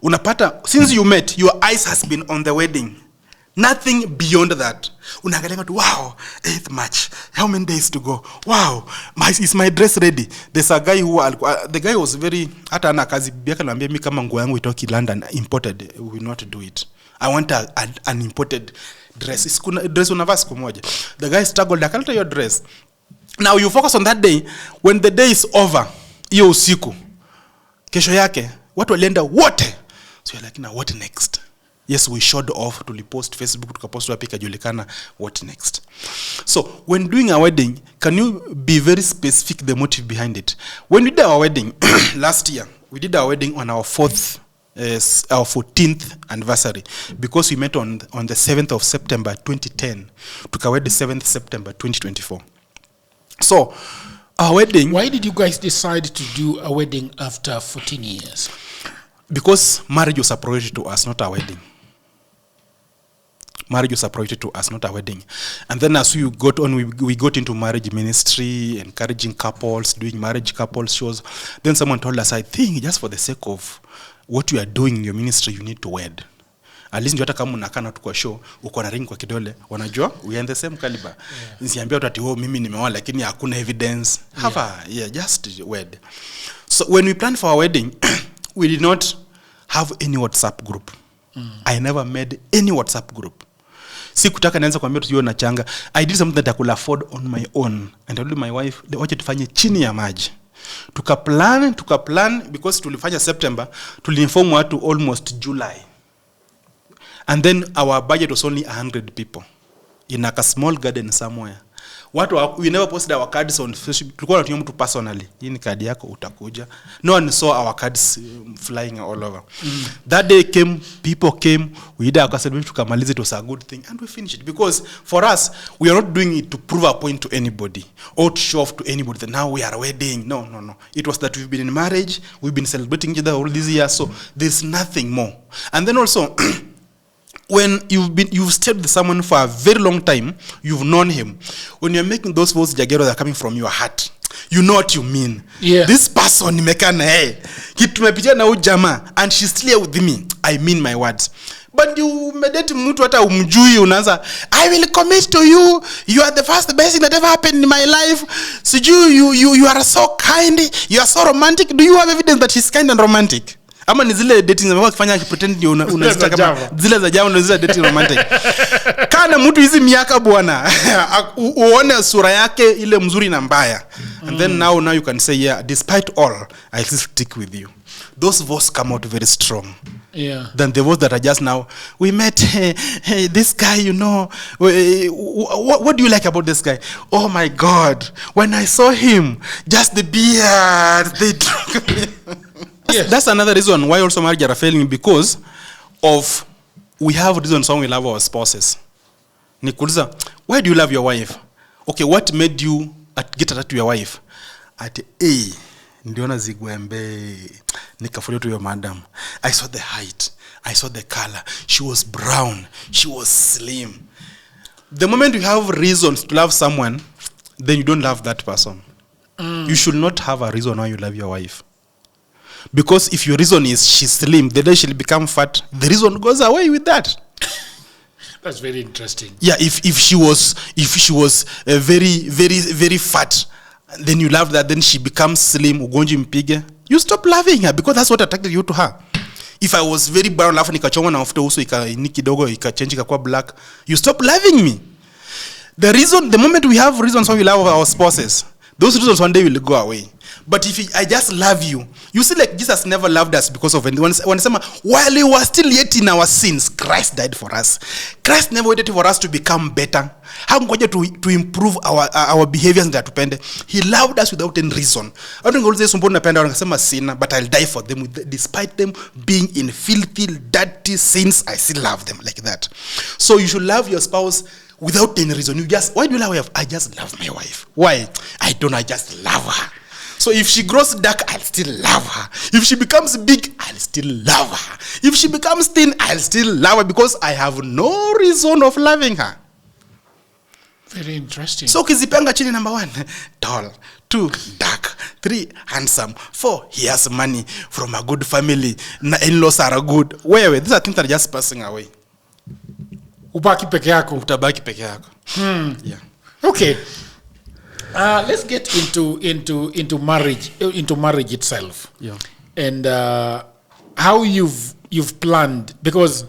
Unapata, since you met, your eyes has been on the wedding. Nothing beyond that. Unaangalia tu, wow, 8th March. How many days to go? Wow, is my dress ready? There's a guy who, the guy was very, hata ana kazi, biaka naambia mimi kama nguo yangu itoki London, imported, we will not do it. I want an imported dress. Dress unavaa siku moja. The guy struggled, akaleta your dress. Now you focus on that day. When the day is over, hiyo usiku, kesho yake, watu walienda wote. So you're like, now what next? Yes, we showed off, tulipost Facebook, tukapost wapi kajulikana, what next? So when doing a wedding, can you be very specific the motive behind it? When we did our wedding last year, we did our wedding on our 14th anniversary, because we met on the 7th of September 2010, tukawed the 7th September 2024. So our wedding. Why did you guys decide to do a wedding after 14 years? Because marriage was a priority to us, not a wedding. Marriage was a priority to us, not a wedding. And then as we got on, we got into marriage ministry, encouraging couples, doing marriage couples shows. Then someone told us, I think just for the sake of what you are doing in your ministry, you need to wed. At least hata kama unakana tu kwa show, uko na ring kwa kidole, wanajua we are in the same caliber. Nisiambia watu ati mimi nimeoa lakini hakuna evidence. Just wed. So when we planned for our wedding, we did not have any WhatsApp group. I never made any WhatsApp group. Sikutaka naanza kuambia tusiwe na changa. I did something that I could afford on my own. And I told my wife, wacha tufanye chini ya maji. Tukaplan because tulifanya September, tulinform watu almost July. And then our budget was only 100 people in like a small garden somewhere. We never posted our cards on Facebook. Tulikuwa tunatumia mtu personally. Hii ni kadi yako utakuja. No one saw our cards flying all over. That day people came, we did our celebration, tukamaliza, it was a good thing, and we finished it. Because for us, we are not doing it to prove a point to anybody or to show off to anybody that now we are wedding. No. It was that we've been in marriage, we've been celebrating each other all these years, so there's nothing more. And then also, when you've stayed with someone for a very long time, you've known him. When you're making those vows, Jagero, that are coming from your heart. you know what you mean. Yeah. This person nimekana tumepitia na ujama and she's still here with me. I mean my words. But you medate mtu hata umjui unaanza I will commit to you. You are the first best thing that ever happened in my life. You are so kind. You are so romantic. Do you have evidence that she's kind and romantic? Ama ni zile dating ambazo kufanya pretend ndio unazita kama zile za jao ndio zile dating romantic. Kana mtu hizi miaka bwana uone sura yake ile mzuri na mbaya. And then now you can say yeah, despite all I still stick with you. Those voices come out very strong. Yeah. Than the voice that are just now we met this guy, you know, what do you like about this guy? Oh my God, when I saw him, just the beard, they drunk me. Yes. That's another reason why also marriages are failing, because of we have reasons why we love our spouses. Nikuuliza, why do you love your wife? Okay, what made you get attached to your wife? At ndiona zigwembe nikafollow to your madam. I saw the height, I saw the color. She was brown, she was slim. The moment you have reasons to love someone, then you don't love that person. You should not have a reason why you love your wife. Because if your reason is she's slim, the day she'll become fat, the reason goes away with that. That's very interesting. Yeah, if she was very fat, then you love that, then she becomes slim, ugonji mpige, you stop loving her because that's what attracted you to her. If I was very brown alafu nikachoma na mafuta uso ni kidogo ikachange ikakuwa black, you stop loving me. The moment we have reasons why we love our spouses, those reasons one day will go away. But if I just love you, you see, like Jesus never loved us because of anyone. While we were still yet in our sins, Christ died for us. Christ never waited for us to become better. How to improve our behaviors and that. He loved us without any reason. I don't say but I'll die for them. Despite them being in filthy, dirty sins, I still love them like that. So you should love your spouse without any reason. Why do you love your wife? I just love my wife. Why? I just love her. So if she grows dark, I'll still love her. If she becomes big, I'll still love her. If she becomes thin, I'll still love her because I have no reason of loving her. Very interesting. So kizipanga chini, number 1, tall. 2, dark. 3, handsome. 4, he has money from a good family. In-laws are good. Wait. These are things that are just passing away. Ubaki peke yako. Utabaki peke yako. Yeah. Okay. Let's get into marriage itself. Yeah. And how you've planned, because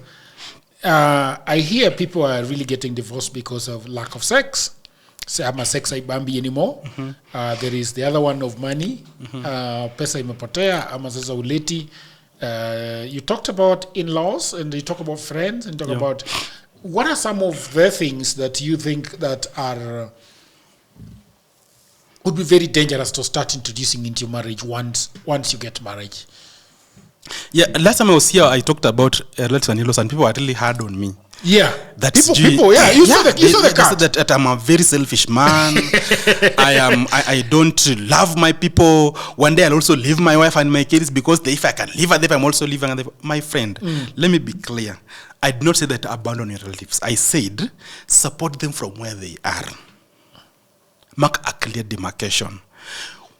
I hear people are really getting divorced because of lack of sex. Ama sex haibambi anymore. There is the other one of money. Pesa imepotea ama sasa uleti. You talked about in-laws and you talk about friends and talk about what are some of the things that you think that are would be very dangerous to start introducing into marriage once you get married? Yeah, last time I was here, I talked about relatives and in-laws, and people were really hard on me. Yeah, that people. Yeah, you saw the card. That I'm a very selfish man. I don't love my people. One day I'll also leave my wife and my kids because if I can leave them, I'm also leaving them. My friend, let me be clear. I did not say that abandon your relatives. I said support them from where they are. Mark a clear demarcation.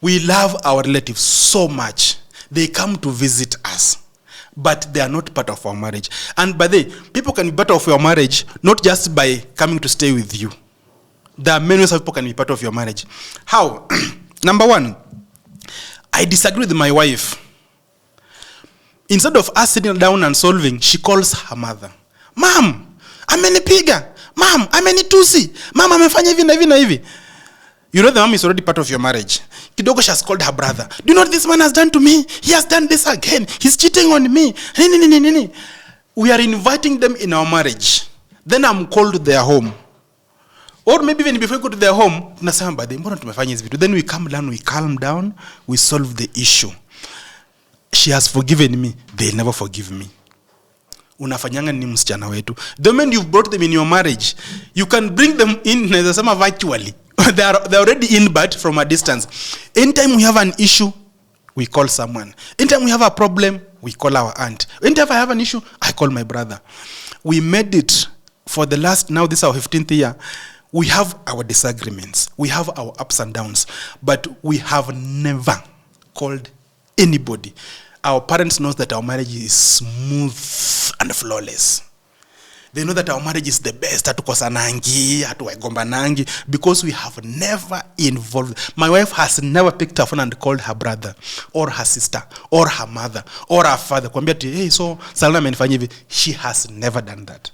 We love our relatives so much. They come to visit us, but they are not part of our marriage. And by the way, people can be part of your marriage not just by coming to stay with you. There are many ways people can be part of your marriage. How? Number 1, I disagree with my wife. Instead of us sitting down and solving, she calls her mother. Mom, amenipiga. Mom, amenitusi. Mom, amefanya hivi na hivi na hivi. You know the mom is already part of your marriage. Kidogo she has called her brother. Do you know what this man has done to me? He has done this again. He's cheating on me. We are inviting them in our marriage. Then I'm called to their home. Or maybe even before we go to their home, then we come down, we calm down, we solve the issue. She has forgiven me. They'll never forgive me. Unafanyanga ni msichana wetu. The moment you've brought them in your marriage, you can bring them in virtually. They're already in, but from a distance. Anytime we have an issue, we call someone. Anytime we have a problem, we call our aunt. Anytime I have an issue, I call my brother. We made it for the last, now this is our 15th year. we have our disagreements, we have our ups and downs, but we have never called anybody. Our parents know that our marriage is smooth and flawless. They know that our marriage is the best. Hatukosanangi, hatuwagombanangi, because we have never involved. My wife has never picked her phone and called her brother or her sister or her mother or her father. Hey, so Salana amenifanyia hivi. She has never done that.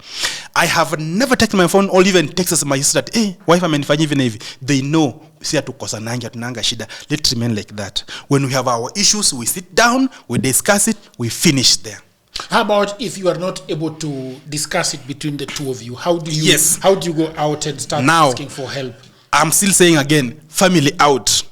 I have never taken my phone or even texted my sister that, hey, wife amenifanyia hivi na hivi. They know, si hatukosanangi, hatunanga shida. Let's remain like that. When we have our issues, we sit down, we discuss it, we finish there. How about if you are not able to discuss it between the two of you? How do you go out and start asking for help? I'm still saying again, family out.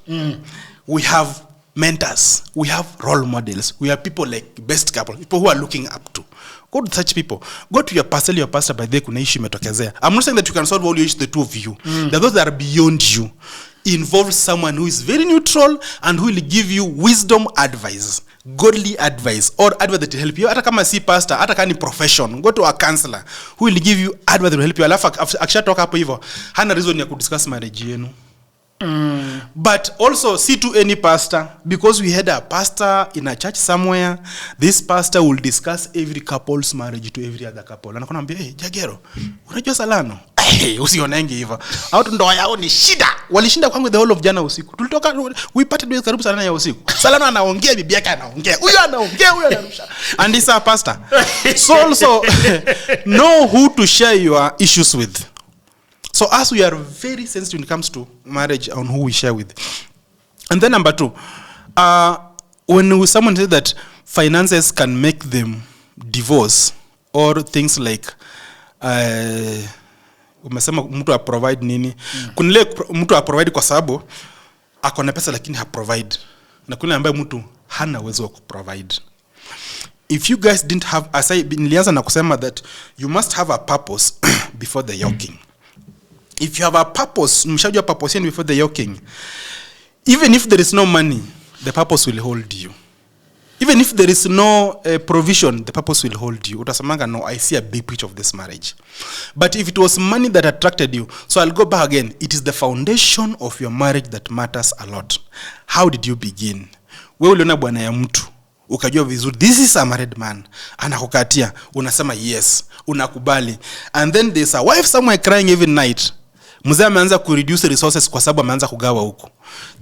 We have mentors. We have role models. We have people like best couple, people who are looking up to. Go to such people. Go to your pastor by the kuna issue imetokezea. I'm not saying that you can solve all your issues, the two of you. There are those that are beyond you. Involve someone who is very neutral and who will give you wisdom advice, godly advice, or advice that will help you. Hata kama si pastor, hata kama ni profession, go to a counselor who will give you advice that will help you. Alafu akishatoka hapo hivyo, hana reason ya kudiscuss marriage yenu. But also see to any pastor, because we had a pastor in a church somewhere. This pastor will discuss every couple's marriage to every other couple. Anakuambia, hey, Jagero, unajua Salano? Hey, usionenge hivyo. Au ndoa yao ni shida. Walishinda kwangu the whole of jana usiku. Tulitoka we parted with karibu sana ya usiku. Salano anaongea, bibi yake anaongea. Huyo anaongea, huyo anarusha. And this a pastor. So also know who to share your issues with. So as we are very sensitive when it comes to marriage on who we share with. And then number 2, when someone says that finances can make them divorce or things like umesema mtu a provide nini, kunile mtu a provide kwa sababu ako na pesa lakini ha provide, na kuna ambaye mtu hana uwezo wa provide. If you guys didn't have, as I nilianza na kusema that you must have a purpose before the yoking. If you have a purpose, mshajua purpose before the yoking, even if there is no money, the purpose will hold you. Even if there is no provision, the purpose will hold you. Utasamanga, no, I see a big picture of this marriage. But if it was money that attracted you, so I'll go back again, it is the foundation of your marriage that matters a lot. How did you begin? Wewe uliona bwana ya mtu, ukajua vizuri, this is a married man, anakukatia, unasema yes, unakubali. And then there's a wife somewhere crying every night. Mzee ameanza ku reduce resources kwa sababu ameanza kugawa huko.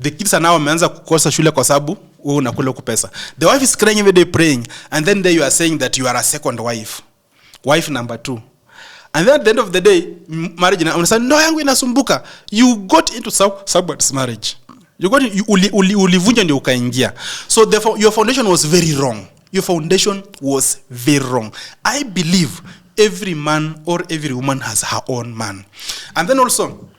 The kids now ameanza kukosa shule kwa sababu wewe unakula huko pesa. The wife is crying every day praying, and then there you are saying that you are a second wife. Wife number 2. And then at the end of the day, marriage na unasema ndoa yangu inasumbuka. You got into someone's marriage. You got ulivunja ndio ukaingia. So your foundation was very wrong. Your foundation was very wrong. I believe every man or every woman has her own man. And then also,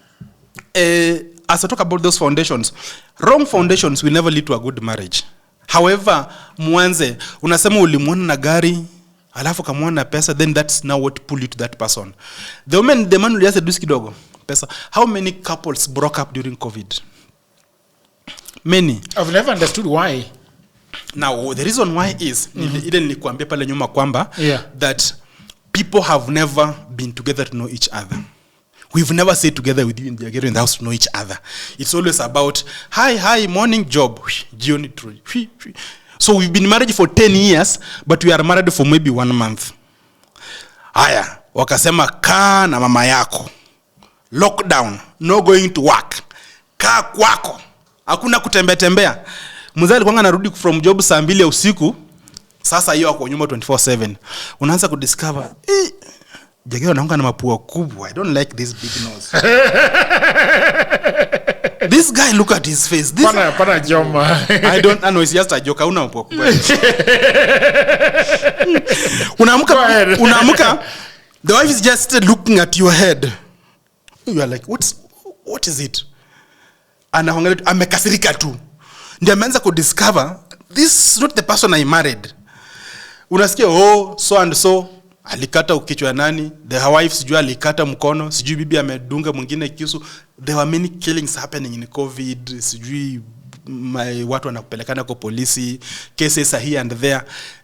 as I talk about those foundations, wrong foundations will never lead to a good marriage. However, mwanze, unasema ulimuona na gari, alafu kamuona na pesa, then that's now what pull you to that person. The man will just do kidogo pesa. How many couples broke up during COVID? Many. I've never understood why. Now, the reason why is, ile nilikuambia pale nyuma kwamba, that people have never been together to know each other. We've never stayed together with you in Jagero in the house to know each other. It's always about, hi, morning job. So we've been married for 10 years, but we are married for maybe 1 month. Haya, wakasema kaa na mama yako. Lockdown, no going to work. Kaa kwako. Hakuna kutembea. Mzee alikuwa anarudi from job saa 2 ya usiku. Sasa hiyo ako nyuma 24/7. Unaanza kudiscover, Jagero anaonga na mapua kubwa. I don't like this big nose. This guy, look at his face. This Pana joma. I don't know, it's just a joke. Una mapua kubwa. Unaamka, the wife is just looking at your head. You are like, what is it? Anaangalia, amekasirika tu. Ndio ameanza kudiscover, this is not the person I married. Unasikia, so and so alikata ukichwa nani, the wife sijui alikata mkono, sijui bibi amedunga mwingine kisu. There were many killings happening in COVID, sijui watu wanapelekana kwa polisi, cases are here and there.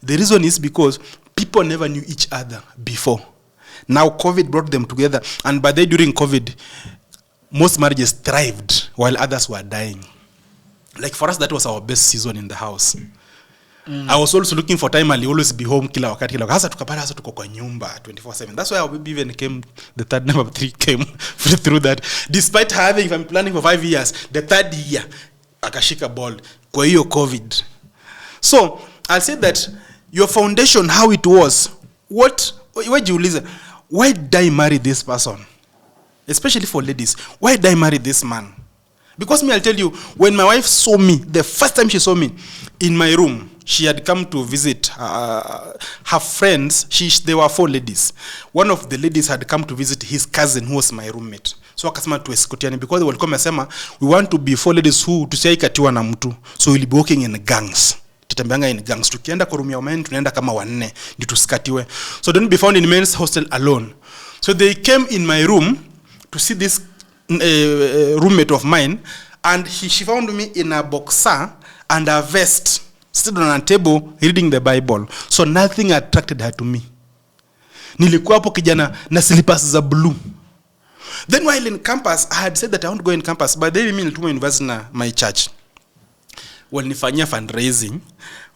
The reason is because people never knew each other before. Now COVID brought them together, and by the during COVID, most marriages thrived while others were dying. Like for us, that was our best season in the house. I was also looking for time. I'll always be home kila wakati. Hasa tukapata hasa tuko kwa nyumba 24/7. That's why our baby even came, the third number 3 came through that. Despite having, if I'm planning for 5 years, the third year, akashika ball kwa hiyo COVID. So I'll say that your foundation, how it was, why jiulize, why did I marry this person? Especially for ladies, why did I marry this man? Because me, I'll tell you, when my wife saw me, the first time she saw me in my room, she had come to visit her friends. There were 4 ladies. One of the ladies had come to visit his cousin who was my roommate. So akasema tuesikotiane because walikuwa wamesema we want to be 4 ladies who tusiaikatiwa na mtu. So we'll be walking in gangs. Tutambianga in gangs. Tukienda kwa room ya men tunaenda kama 4 ndio tusikatiwe. So don't be found in men's hostel alone. So they came in my room to see this roommate of mine, and she found me in a boxer and a vest, sitting on a table reading the Bible. So nothing attracted her to me. Nilikuwa hapo kijana na slippers za blue. Then while in campus, I had said that I want to go in campus, but they mimi nilituma university na my church. Walinifanyia fundraising,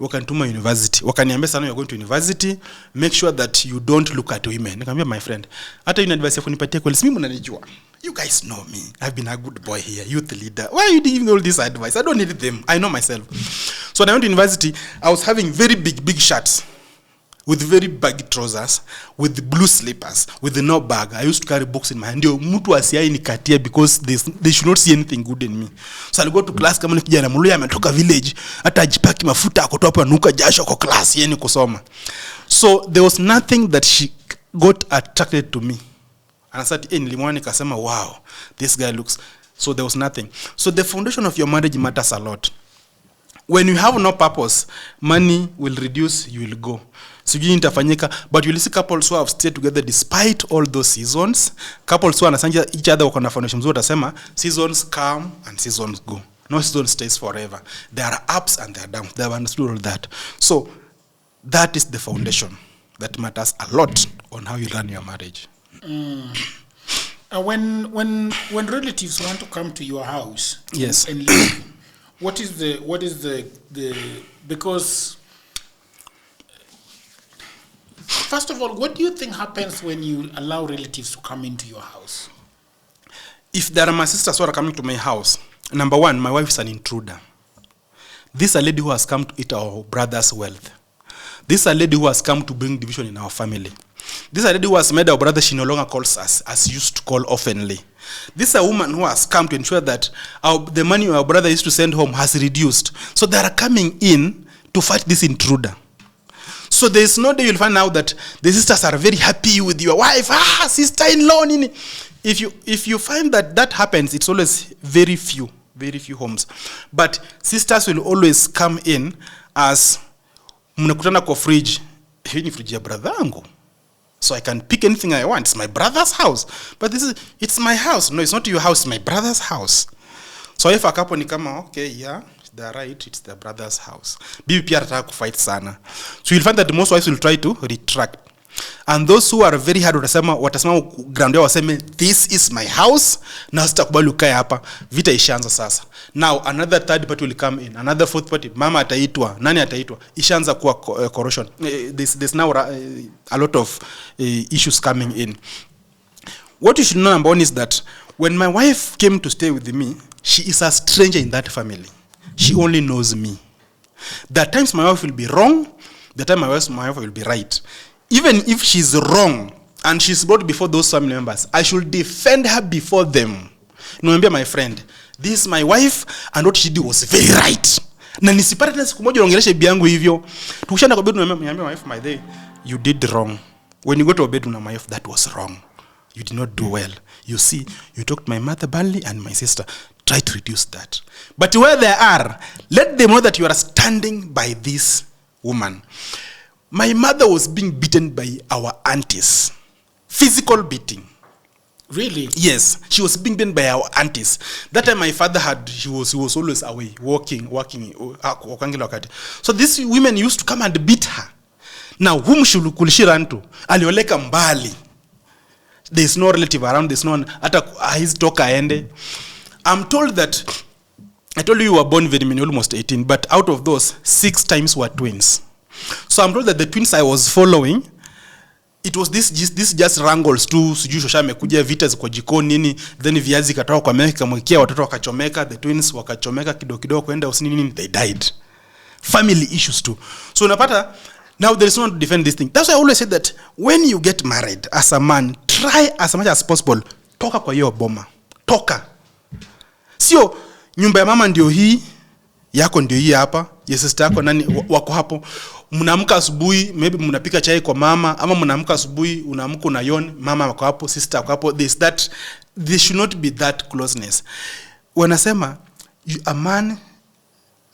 wakanituma university. Wakaniambia sana, you're going to university, make sure that you don't look at women. Nikamwambia my friend, hata yule advice yako nipatie kweli, mimi mnanijua. You guys know me. I've been a good boy here, youth leader. Why are you giving all this advice? I don't need them. I know myself. So when I went to university, I was having very big shirts with very baggy trousers, with blue slippers, with no bag. I used to carry books in my hand. Ndio mtu asiai nikatia because they should not see anything good in me. So I go to class kama nikijana mluya ametoka village, hata ajipaki mafuta akotoa hapa nuka jasho kwa class yeni kusoma. So there was nothing that she got attracted to me. And I said, nilimwona nikasema, wow, this guy looks. So there was nothing. So the foundation of your marriage matters a lot. When you have no purpose, money will reduce, you will go. Sijui nitafanyika, but you'll see couples who have stayed together despite all those seasons. Couples who understand each other wako na foundation mzuri, watasema seasons come and seasons go. No season stays forever. There are ups and there are downs. They have understood all that. So that is the foundation that matters a lot on how you run your marriage. When relatives want to come to your house, yes, and live, what is the because first of all, what do you think happens when you allow relatives to come into your house? If there are my sisters who are coming to my house, number one, my wife is an intruder. This is a lady who has come to eat our brother's wealth. This is a lady who has come to bring division in our family. This is a lady who has made our brother, she no longer calls us as used to call oftenly. This is a woman who has come to ensure that the money our brother used to send home has reduced. So they are coming in to fight this intruder. So there is no day you'll find out that the sisters are very happy with your wife. Sister-in-law. If you find that happens, it's always very few homes. But sisters will always come in as mnakutana kwa fridge. Hii ni fridge ya brother yangu. So I can pick anything I want. It's my brother's house. But it's my house. No, it's not your house. It's my brother's house. So if a couple ni kama, okay, yeah, they're right. It's their brother's house. Bibi pia ataka kufight sana. So you'll find that most wives will try to retract. And those who are very hard watasema ground yao waseme, this is my house. Na sitakubali ukae hapa. Vita ishaanza sasa. Now another third party will come in. Another fourth party. Mama ataitwa. Nani ataitwa? Ishaanza kuwa corrosion. There's now a lot of issues coming in. What you should know, number one, is that when my wife came to stay with me, she is a stranger in that family. She only knows me. There are times my wife will be wrong. There are times my wife will be right. Even if she's wrong and she's brought before those family members, I should defend her before them. Niambia my friend, this is my wife and what she did was very right. Na nisipate tena siku moja unaongelesha bibi yangu hivyo. Tukishana kwa bed niambia my wife, my day, you did wrong. When you go to bed na my wife, that was wrong. You did not do well. You see, you talked to my mother badly and my sister. Try to reduce that. But where they are, let them know that you are standing by this woman. My mother was being beaten by our aunties. Physical beating. Really? Yes. She was being beaten by our aunties. That time my father he was always away, working. So these women used to come and beat her. Now, whom should she run to? Alioleka mbali. There's no relative around, there's no one. Hata his toka ende. I'm told that, I told you were born very many, almost 18, but out of those, 6 times were twins. So I'm told that the twins I was following, it was this just wrangles tu, sijui shosha amekuja, vita ziko jikoni nini, then viazi katoka kwa meki kamwekea, watoto wakachomeka, the twins wakachomeka kidogo kwenda usini nini, they died. Family issues too. So unapata, now there is no one to defend this thing. That's why I always say that when you get married as a man, try as much as possible, toka kwa hiyo boma. Toka. Sio nyumba ya mama ndio hii, yako ndio hii hapa, ya sister yako nani wako hapo. Mnaamka asubuhi, maybe mnapika chai kwa mama, ama mnaamka asubuhi unaamka unayon, mama wako hapo, sister wako hapo. There should not be that closeness. Wanasema a man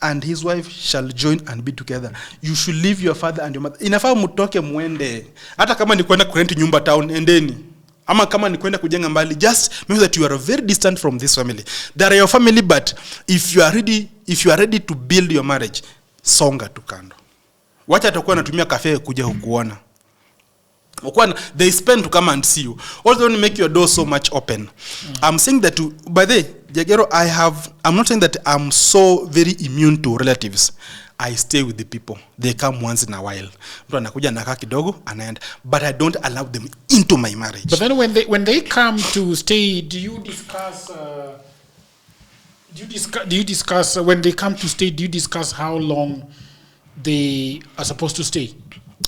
and his wife shall join and be together. You should leave your father and your mother. Inafaa mtoke muende. Hata kama ni kwenda kurent nyumba town, endeni. Ama kama ni kwenda kujenga mbali, just know that you are very distant from this family. They are your family, but if you are ready to build your marriage, songa tu kando. Wacha atakuwa anatumia cafe kuja kukuona. They spend to come and see you. Also don't make your door so much open. I'm saying that by the way, Jagero, I'm not saying that I'm so very immune to relatives. I stay with the people. They come once in a while. Mtu anakuja nakaa kidogo anaenda, but I don't allow them into my marriage. But then when they come to stay, do you discuss when they come to stay, do you discuss how long they are supposed to stay?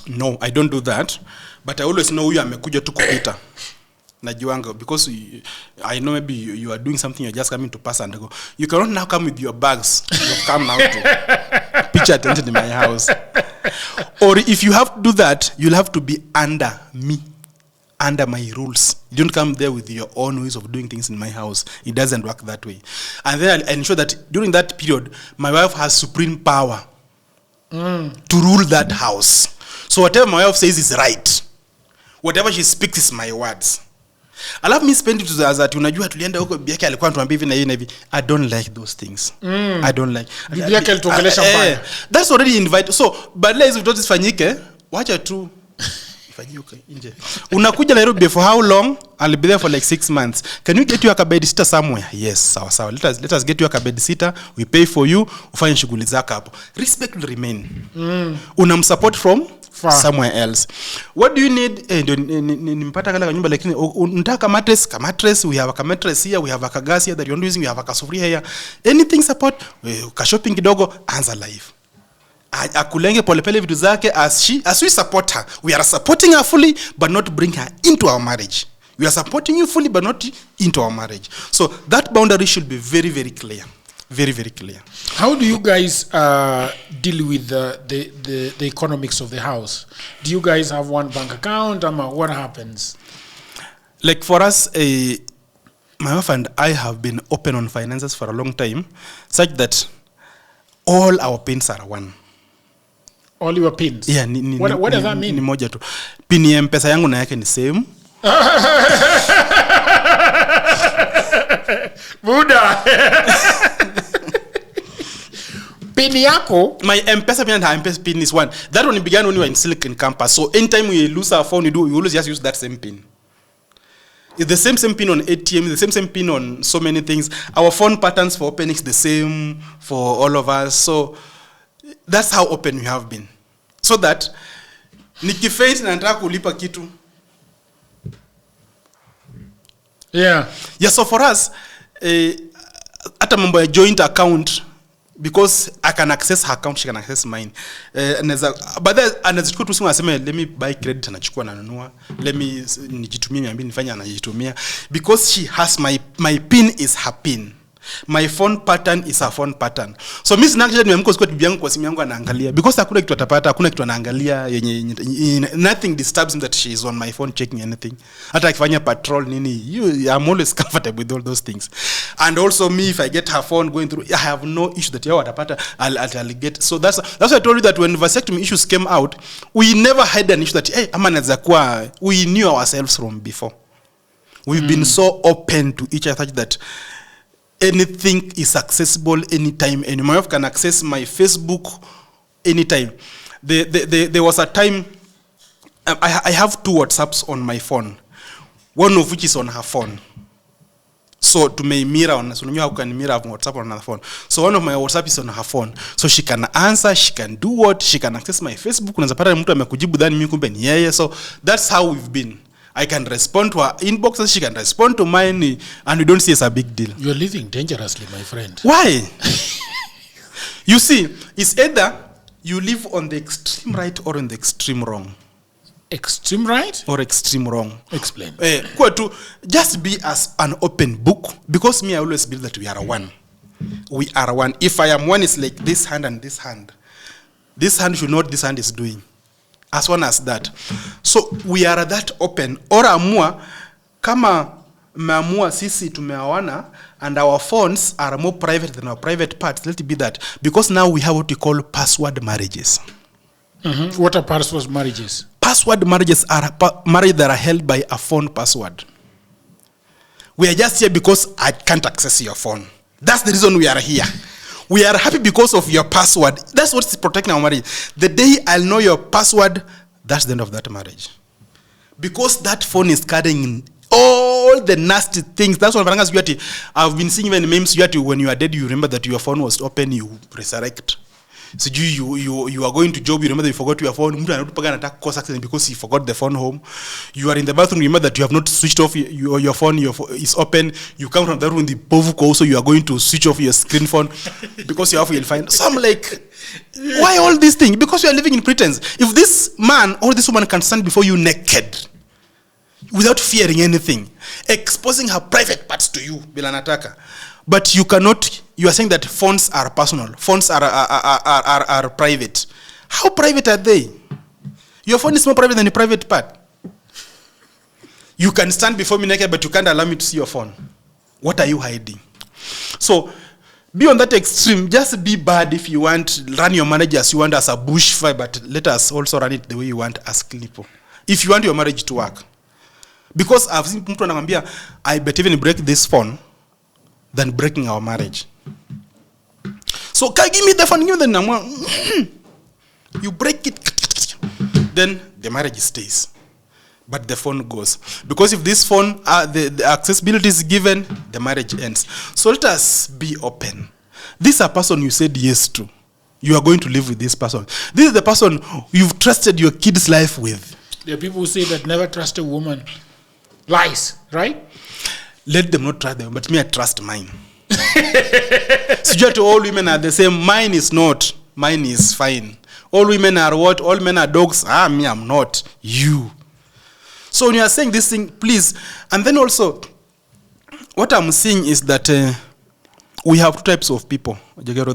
No, I don't do that. But I always know you amekuja tu kupita. Najuanga, because I know maybe you are doing something, you're just coming to pass and go. You cannot now come with your bags. You've come now to pitch attention in my house. Or if you have to do that, you'll have to be under me, under my rules. You don't come there with your own ways of doing things in my house. It doesn't work that way. And then I ensure that during that period, my wife has supreme power to rule that house. So whatever my wife says is right. Whatever she speaks is my words. Alafu me spend it to that unajua tulienda huko bibi yake alikuwa anatuambia hivi na hivi na hivi. I don't like those things. I don't like. Bibi yake alituongelesha mbaya. That's already invited. So but let's do this fanyike. Wacha tu ifanyike nje. Unakuja Nairobi for how long? I'll be there for like 6 months. Can you get you a bed sitter somewhere? Yes, sawa. Let us get you a bed sitter. We pay for you. Ufanye shughuli zako hapo. Respect will remain. Unamsupport from somewhere else. What do you need? Nimpata kala nyumba lakini unataka mattress, we have a mattress here, we have a gas here that you're using, we have a sufuria here. Anything support, ka shopping kidogo, anza life. Akulenge polepele vitu zake as we support her. We are supporting her fully but not bring her into our marriage. We are supporting you fully but not into our marriage. So that boundary should be very, very clear. Very, very clear. How do you guys deal with the economics of the house? Do you guys have one bank account? What happens? Like for us, my wife and I have been open on finances for a long time, such that all our pins are one. All your pins? Yeah. What does that mean? Ni moja tu. Pin ya mpesa yangu na yake ni same. Buddha. Pin yako? My M-Pesa pin and her M-Pesa pin is one. That one began when we were in Silicon Campus. So anytime we lose our phone, we always just use that same pin. It's the same pin on ATM, the same pin on so many things. Our phone patterns for opening is the same for all of us. So that's how open we have been. So that nikiface na nataka kulipa kitu. Yeah. Yeah, so for us, hata mambo ya joint account, because I can access her account, she can access mine. But then anazichukua tu simu aseme let me buy credit, anachukua nanunua. Let me nijitumie 200 nifanye anajitumia. Because she has my pin is her pin. My phone pattern is her phone pattern. So mimi sina kitu nimeamka siku bibi yangu kwa simu yangu anaangalia, because hakuna kitu atapata, hakuna kitu anaangalia yenye nothing disturbs him that she is on my phone checking anything. Hata akifanya patrol nini, I'm always comfortable with all those things. And also me, if I get her phone going through, I have no issue that yao atapata, I'll get. So that's why I told you that when vasectomy issues came out, we never had an issue that ama naweza kuwa, we knew ourselves from before. We've been so open to each other that anything is accessible anytime. And my wife can access my Facebook anytime. There was a time, I have 2 WhatsApps on my phone. one of which is on her phone. So to may mirror on, so you know how can mirror WhatsApp on another phone. So one of my WhatsApp is on her phone. So she can answer, she can do what, she can access my Facebook. Unaweza pata mtu amekujibu dhani mimi kumbe ni yeye. So that's how we've been. I can respond to her inboxes, she can respond to mine, and we don't see it as a big deal. You're living dangerously, my friend. Why? You see, it's either you live on the extreme right or on the extreme wrong. Extreme right or extreme wrong? Explain. Just be as an open book, because me, I always believe that we are one. We are one. If I am one, it's like this hand and this hand. This hand should know what this hand is doing. As one as that. So we are that open. Or amua, kama meamua sisi tumeawana, and our phones are more private than our private parts. Let it be that. Because now we have what we call password marriages. Mm-hmm. What are password marriages? Password marriages are marriages that are held by a phone password. We are just here because I can't access your phone. That's the reason we are here. We are happy because of your password. That's what's protecting our marriage. The day I'll know your password, that's the end of that marriage. Because that phone is carrying all the nasty things. That's what I've been seeing even memes. When you are dead, you remember that your phone was open, you resurrect. So you are going to job, you remember that you forgot your phone. Because you forgot the phone home. You are in the bathroom, you remember that you have not switched off your phone is open. You come from that room in the povuko, so you are going to switch off your screen phone because you have you'll find. So I'm like, why all these things? Because you are living in pretense. If this man or this woman can stand before you naked, without fearing anything, exposing her private parts to you, Bilanataka, but you cannot. You are saying that phones are personal. Phones are private. How private are they? Your phone is more private than your private part. You can stand before me naked, but you can't allow me to see your phone. What are you hiding? So, be on that extreme. Just be bad if you want. Run your marriage as you want, as a bushfire, but let us also run it the way you want as Clippo. If you want your marriage to work. Because I've seen people anambia, I bet even break this phone than breaking our marriage. So, give me the phone, give me the number. You break it, then the marriage stays. But the phone goes. Because if this phone, the accessibility is given, the marriage ends. So let us be open. This is a person you said yes to. You are going to live with this person. This is the person you've trusted your kid's life with. There are people who say that never trust a woman. Lies, right? Let them not trust them, but me, I trust mine. So to all women are the same. Mine is not. Mine is fine. All women are what? All men are dogs. Me, I'm not. You. So when you are saying this thing, please. And then also, what I'm seeing is that we have two types of people. Jagero,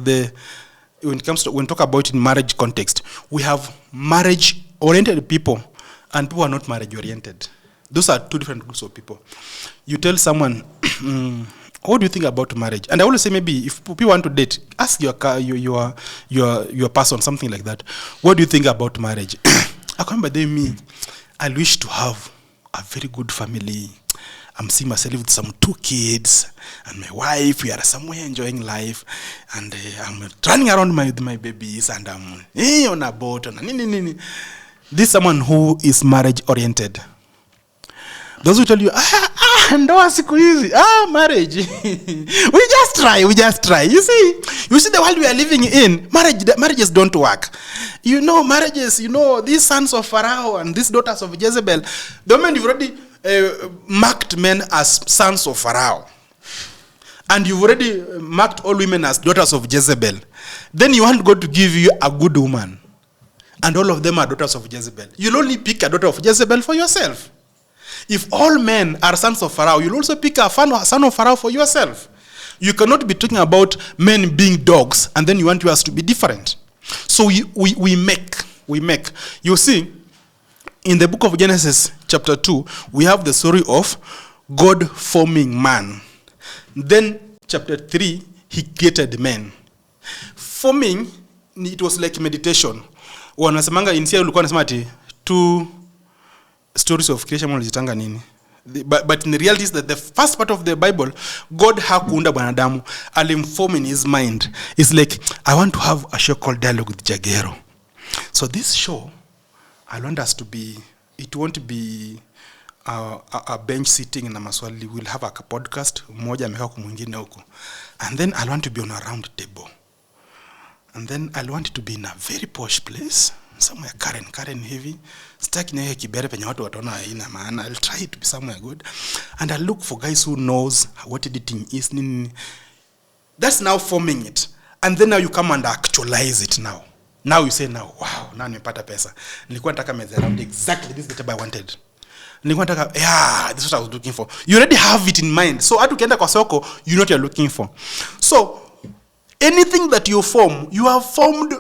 when it comes to, when we talk about in marriage context, we have marriage-oriented people and people who are not marriage-oriented. Those are two different groups of people. You tell someone, what do you think about marriage? And I always say, maybe if people want to date, ask your person, something like that. What do you think about marriage? I come by me. I wish to have a very good family. I'm seeing myself with some 2 kids and my wife. We are somewhere enjoying life, and I'm running around with my babies, and I'm on a boat. This is someone who is marriage oriented. Those who tell you, marriage. we just try. You see the world we are living in, marriages don't work. Marriages, these sons of Pharaoh and these daughters of Jezebel, the moment you've already marked men as sons of Pharaoh, and you've already marked all women as daughters of Jezebel, then you want God to give you a good woman, and all of them are daughters of Jezebel. You'll only pick a daughter of Jezebel for yourself. If all men are sons of Pharaoh, you'll also pick a son of Pharaoh for yourself. You cannot be talking about men being dogs and then you want yours to be different. So we make. You see, in the book of Genesis chapter 2, we have the story of God forming man. Then chapter 3, he created man. Forming, it was like meditation. Wanasemanga insia ulikuwa nasema ati 2 stories of creation malizitanga nini. But in the reality is that the first part of the Bible, God hakuunda bwanadamu, alimform in his mind. It's like, I want to have a show called Dialogue with Jagero. So this show, I want us to be, it won't be a bench sitting na maswali, we'll have a podcast, mmoja amekaa kwa mwingine huko, and then I'll want to be on a round table, and then I'll want to be in a very posh place somewhere Karen hivi, staki na kibere penye watu wataona ina maana. I'll try to be somewhere good, and I'll look for guys who knows what editing is. That's now forming it, and then now you come and actualize it. Now you say, now wow, now nimepata pesa, nilikuwa nataka meza round, exactly this is the table I wanted, nilikuwa nataka, yeah, this is what I was looking for. You already have it in mind, so hata ukienda kwa soko, you know what you're looking for. So anything that you form, you have formed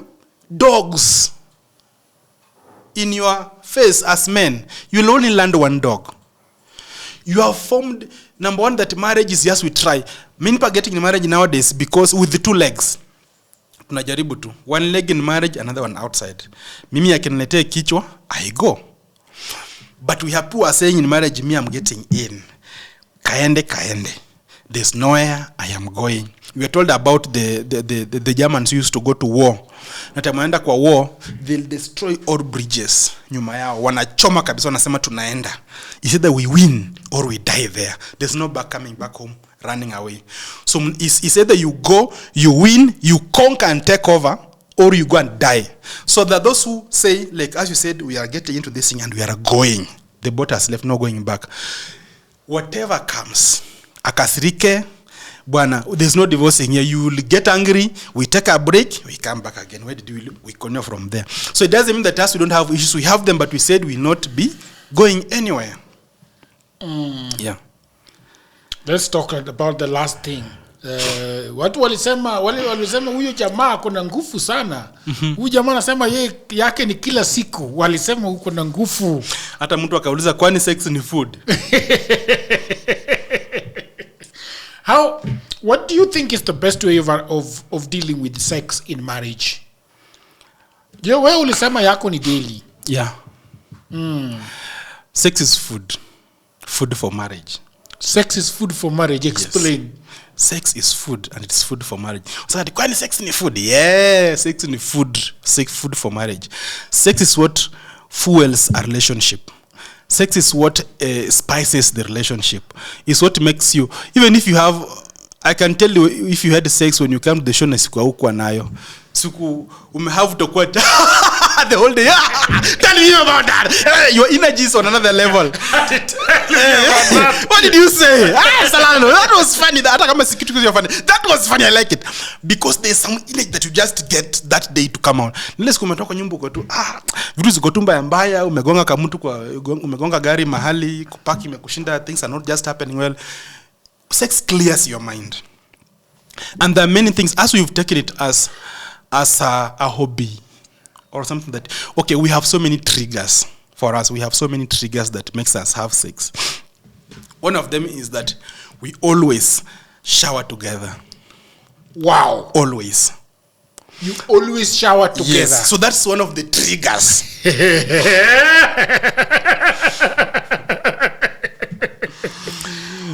dogs in your face as men. You'll only land one dog. You have formed, number one, that marriage is just we try. Many people are getting in marriage nowadays because with the 2 legs. Tunajaribu tu. 1 leg in marriage, another one outside. Mimi akiniletea kichwa, I go. But we have people are saying in marriage, me, I'm getting in. Kaende. There's nowhere I am going. We are told about the Germans who used to go to war. Na tamaenda kwa war, they'll destroy all bridges. Nyuma yao wanachoma kabisa, wanasema tunaenda. It's either we win or we die there. There's no coming back home, running away. So it's either you go, you win, you conquer and take over, or you go and die. So that those who say, like as you said, we are getting into this thing and we are going. The boat has left, no going back. Whatever comes, akasirike, bwana, there's no divorcing here. You will get angry, we take a break, we come back again. Where did we continue from there? So it doesn't mean that us we don't have issues. We have them, but we said we will not be going anywhere. Yeah. Let's talk about the last thing. Watu walisema huyo jamaa kuna nguvu sana. Huyo jamaa anasema yake ni kila siku. Walisema uko na nguvu. Hata mtu akauliza kwani sex ni food? What do you think is the best way of dealing with sex in marriage? Wewe ulisema yako ni daily. Yeah. Sex is food. Food for marriage. Sex is food for marriage. Explain. Yes. Sex is food and it's food for marriage. So kwani sex ni food? Yeah, sex ni food. Sex food for marriage. Sex is what fuels a relationship. Sex is what spices the relationship. It's what makes you, even if you have, I can tell you, if you had sex when you come to the show na siku haukuwa nayo, siku umehave to quit the whole day. Tell me about that. Your energy is on another level. What did you say? Salano, that was funny. That was funny. I like it because there's some energy that you just get that day to come out. Nile siku umetoka nyumba uko tu vitu ziko tu mbaya, umegonga kamutu umegonga gari mahali, kupaki imekushinda, things are not just happening well. Sex clears your mind. And there are many things, as we've taken it as a hobby or something that, okay, we have so many triggers for us. We have so many triggers that makes us have sex. One of them is that we always shower together. Wow. Always. You always shower together. Yes. So that's one of the triggers.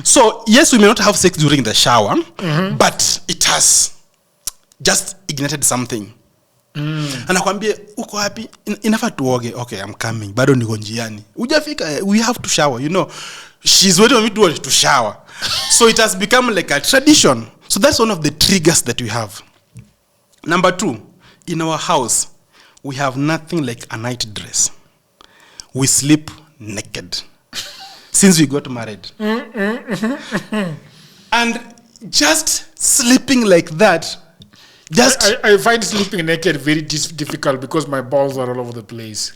So, yes, we may not have sex during the shower, but it has just ignited something. Anakwambia uko happy, inafaa tuoge. Okay, I'm coming. Bado niko njiani. Hujafika, we have to shower, you know. She's waiting for me to shower. So it has become like a tradition. So that's one of the triggers that we have. Number 2, in our house, we have nothing like a night dress. We sleep naked. Since we got married. And just sleeping like that, I find sleeping naked very difficult because my balls are all over the place.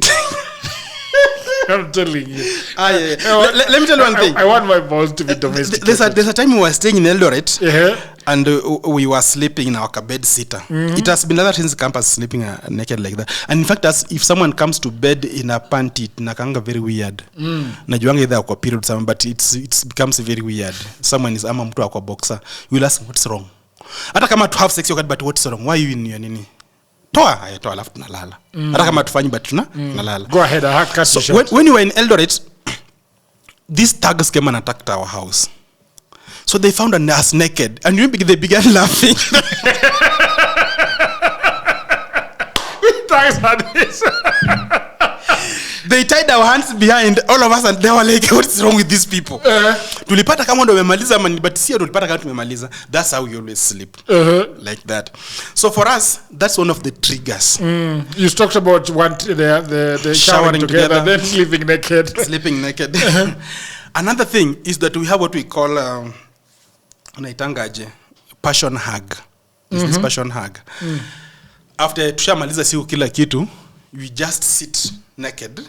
I'm telling you. Yeah. Let me tell you one thing. I want my balls to be domesticated. There's a time we were staying in Eldoret, and we were sleeping in our bed sitter. It has been other since campus sleeping naked like that. And in fact, if someone comes to bed in a panty, nakanga very weird. Najuanga either kwa period something, but it becomes very weird. Someone is ama mtu akwa boxer. You will ask what's wrong. Hata kama to have sex, but what's wrong? Why are you in your nini? Toa alafu tunalala. Hata kama tufanyi but tunalala. Go ahead, I cut so when you were in Eldoret, these thugs came and attacked our house. So they found us naked, and they began laughing. they tied our hands behind all of us and they were like, what's wrong with these people? Tulipata kama ndo memaliza but sio tulipata kama tumemaliza. That's how we always sleep. Like that. So for us, that's one of the triggers. You talked about the showering together, then sleeping naked. Sleeping naked. Another thing is that we have what we call passion hug. This passion hug. After tushamaliza siku kila kitu, we just sit naked,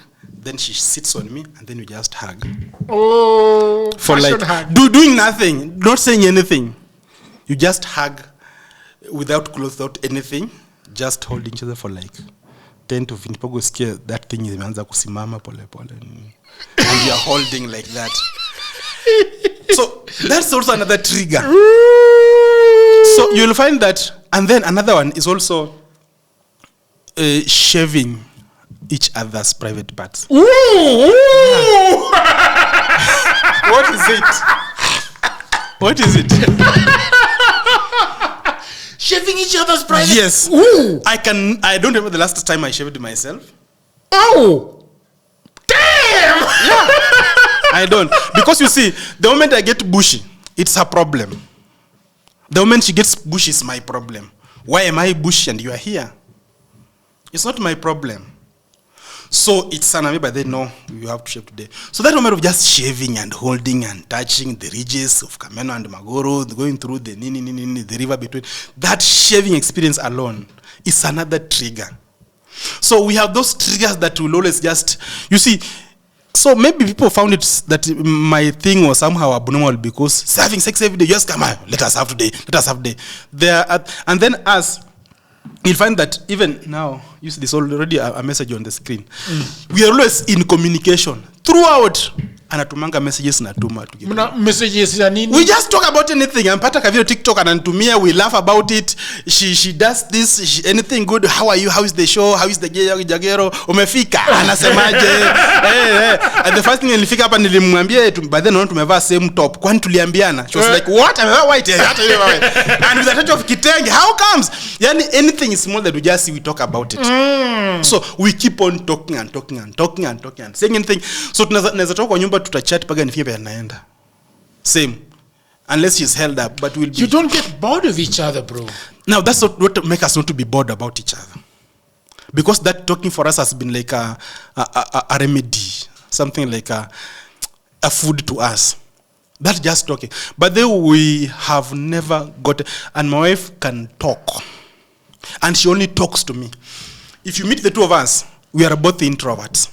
then she sits on me, and then we just hug. Oh, for like hug. Doing nothing, not saying anything. You just hug without clothes, without anything, just holding each other for like 10 to 15. Pogo scare that thing imeanza kusimama pole pole, and you are holding like that. So that's also another trigger. So you'll find that, and then another one is also shaving each other's private parts. Ooh. What is it? What is it? Shaving each other's private. Yes. Ooh. I don't remember the last time I shaved myself. Oh. Damn. Yeah. I don't. Because you see, the moment I get bushy, it's her problem. The moment she gets bushy is my problem. Why am I bushy and you are here? It's not my problem. So it's Sanami, but they know you have to shave today. So that moment of just shaving and holding and touching the ridges of Kameno and Magoro, going through the the river between, that shaving experience alone is another trigger. So we have those triggers that will always just, you see, so maybe people found it that my thing was somehow abnormal because having sex every day, just come on, let us have today. And then us, you'll find that even now, you see, there's already a message on the screen. We are always in communication throughout. Anatumanga messages natuma together. Messages ya nini? We just talk about anything. Ampata ka video TikTok ananitumia, we laugh about it. She does this, anything good. How are you? How is the show? How is the Jagero? Umefika? Anasemaje? And the first thing nilifika hapa nilimwambia by then tumevaa same top. Kwani tuliambiana? She was like, "What? Amevaa white." And with a touch of kitenge, how comes? Yani anything is small that we just see, we talk about it. So we keep on talking and saying anything. So tunaweza talk kwa nyumba tutachat paga nifike pia naenda. Same. Unless she's held up, but we'll be. You don't get bored of each other, bro. Now that's what make us not to be bored about each other. Because that talking for us has been like a remedy, something like a food to us. That's just talking. But then we have never got, and my wife can talk. And she only talks to me. If you meet the two of us, we are both introverts.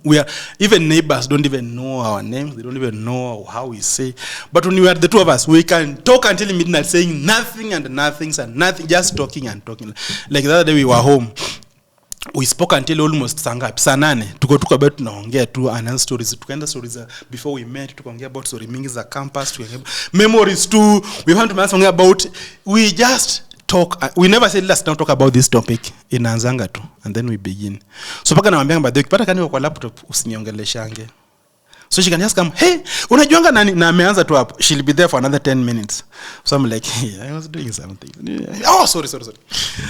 We are, even neighbors don't even know our names. They don't even know how we say. But when we are the two of us, we can talk until midnight, saying nothing and nothing, just talking and talking. Like the other day we were home. We spoke until almost saa 8. Tuko about tunaongea tu and stories. Tukaenda stories before we met. Tukaongea about story mingi za campus. Memories too. We want to mention about. We just talk. We never said let's not talk about this topic. Inaanzanga tu and then we begin. So paka naambia mbadhi ukipata kani kwa laptop usiniongeleshange. So she can just come, "Hey, unajuanga nani?" Na ameanza tu hapo. She'll be there for another 10 minutes. So I'm like, "Hey, I was doing something." Oh, sorry.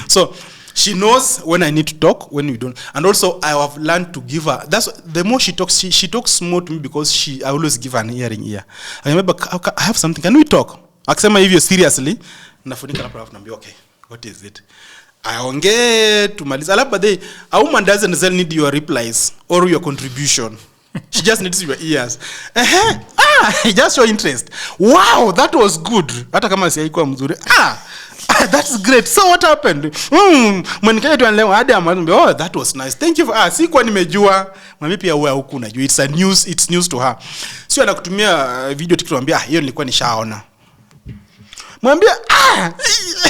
So she knows when I need to talk, when we don't. And also I have learned to give her, that's the more she talks, she talks more to me because I always give her an ear. I remember, I have something, can we talk? Akisema hivyo seriously, nafunika hapo alafu naambia, "Okay, what is it?" Aongee tumaliza. Alafu a woman doesn't need your replies or your contribution. She just needs your ears. Just your interest. Wow, that was good. Hata kama si haikuwa mzuri. That's great. So what happened? Mwenikaje tu leo hadi amwambia, "Oh, that was nice. Thank you for sikuwa nimejua." Mimi pia wewe huku unajua. It's news to her. Sio anakutumia video TikTok anambia, "Hiyo nilikuwa nishaona." Mwambia,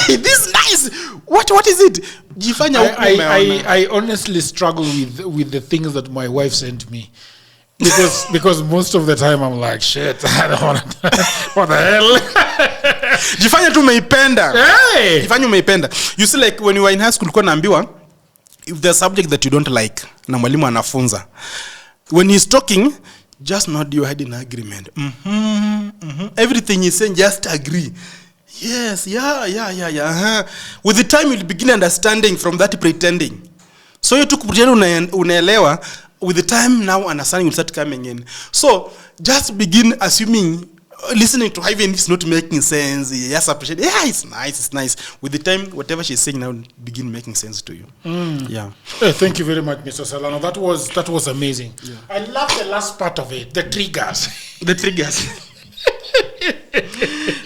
this nice. What is it? Jifanya huku umeona. I honestly struggle with the things that my wife sent me. Because most of the time I'm like, shit, I don't want to, what the hell? Jifanya tu umeipenda. Hey! Jifanya umeipenda. You see, like when you were in high school ulikuwa naambiwa, if there's a subject that you don't like na mwalimu anafunza, when he's talking, just nod your head in agreement. Everything he's saying, just agree. Yes, yeah. With the time you'll begin understanding from that pretending. So you took unaelewa, with the time now understanding will start coming in. So just begin assuming, listening to her, even if it's not making sense, yes, appreciate. Yeah, it's nice. With the time, whatever she's saying now begin making sense to you. Yeah. Hey, thank you very much, Mr. Salano. That was amazing. Yeah. I love the last part of it, the triggers. The triggers.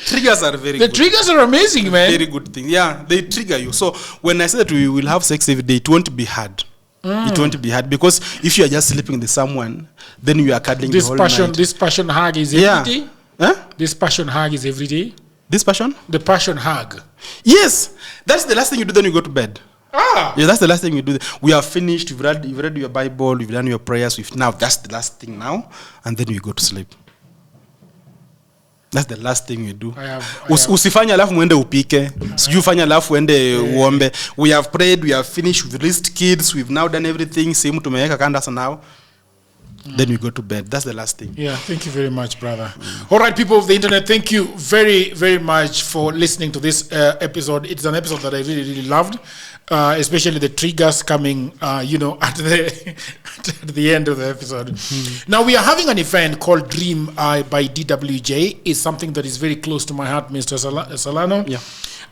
Triggers are very good. The triggers are amazing, man. Very good thing. Yeah, they trigger you. So when I say that we will have sex every day, it won't be hard. It won't be hard, because if you are just sleeping with someone, then you are cuddling the whole night. This passion hug is every day? Huh? This passion hug is every day? This passion? The passion hug. Yes. That's the last thing you do, then you go to bed. Yeah, that's the last thing you do. We are finished. You've read your Bible. You've done your prayers. Now that's the last thing now, and then you go to sleep. That's the last thing you do. Usifanya alafu muende upike. Sijufanya alafu uende uombe. We have prayed. We have finished. We've raised kids. We've now done everything. Simu tumeweka kanda now. Then we go to bed. That's the last thing. Yeah, thank you very much, brother. All right, people of the internet, thank you very, very much for listening to this episode. It's an episode that I really, really loved, especially the triggers coming, at the end of the episode. Now, we are having an event called Dream by DWJ. It's something that is very close to my heart, Mr. Salano. Yeah.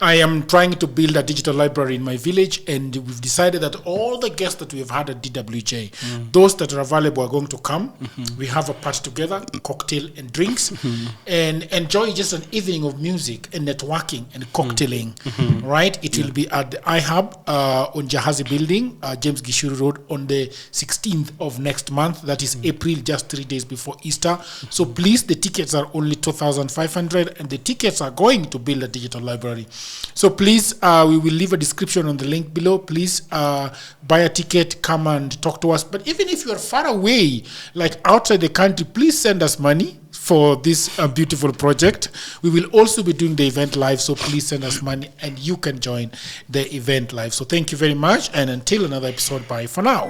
I am trying to build a digital library in my village, and we've decided that all the guests that we have had at DWJ, those that are available are going to come. We have a party together, cocktail and drinks, and enjoy just an evening of music and networking and cocktailing, right? It will be at the iHub on Jahazi Building, James Gishuru Road, on the 16th of next month. That is April, just 3 days before Easter. So please, the tickets are only 2,500, and the tickets are going to build a digital library. So please, we will leave a description on the link below. Please buy a ticket, come and talk to us. But even if you are far away, like outside the country, please send us money for this beautiful project. We will also be doing the event live, so please send us money and you can join the event live. So thank you very much, and until another episode, bye for now.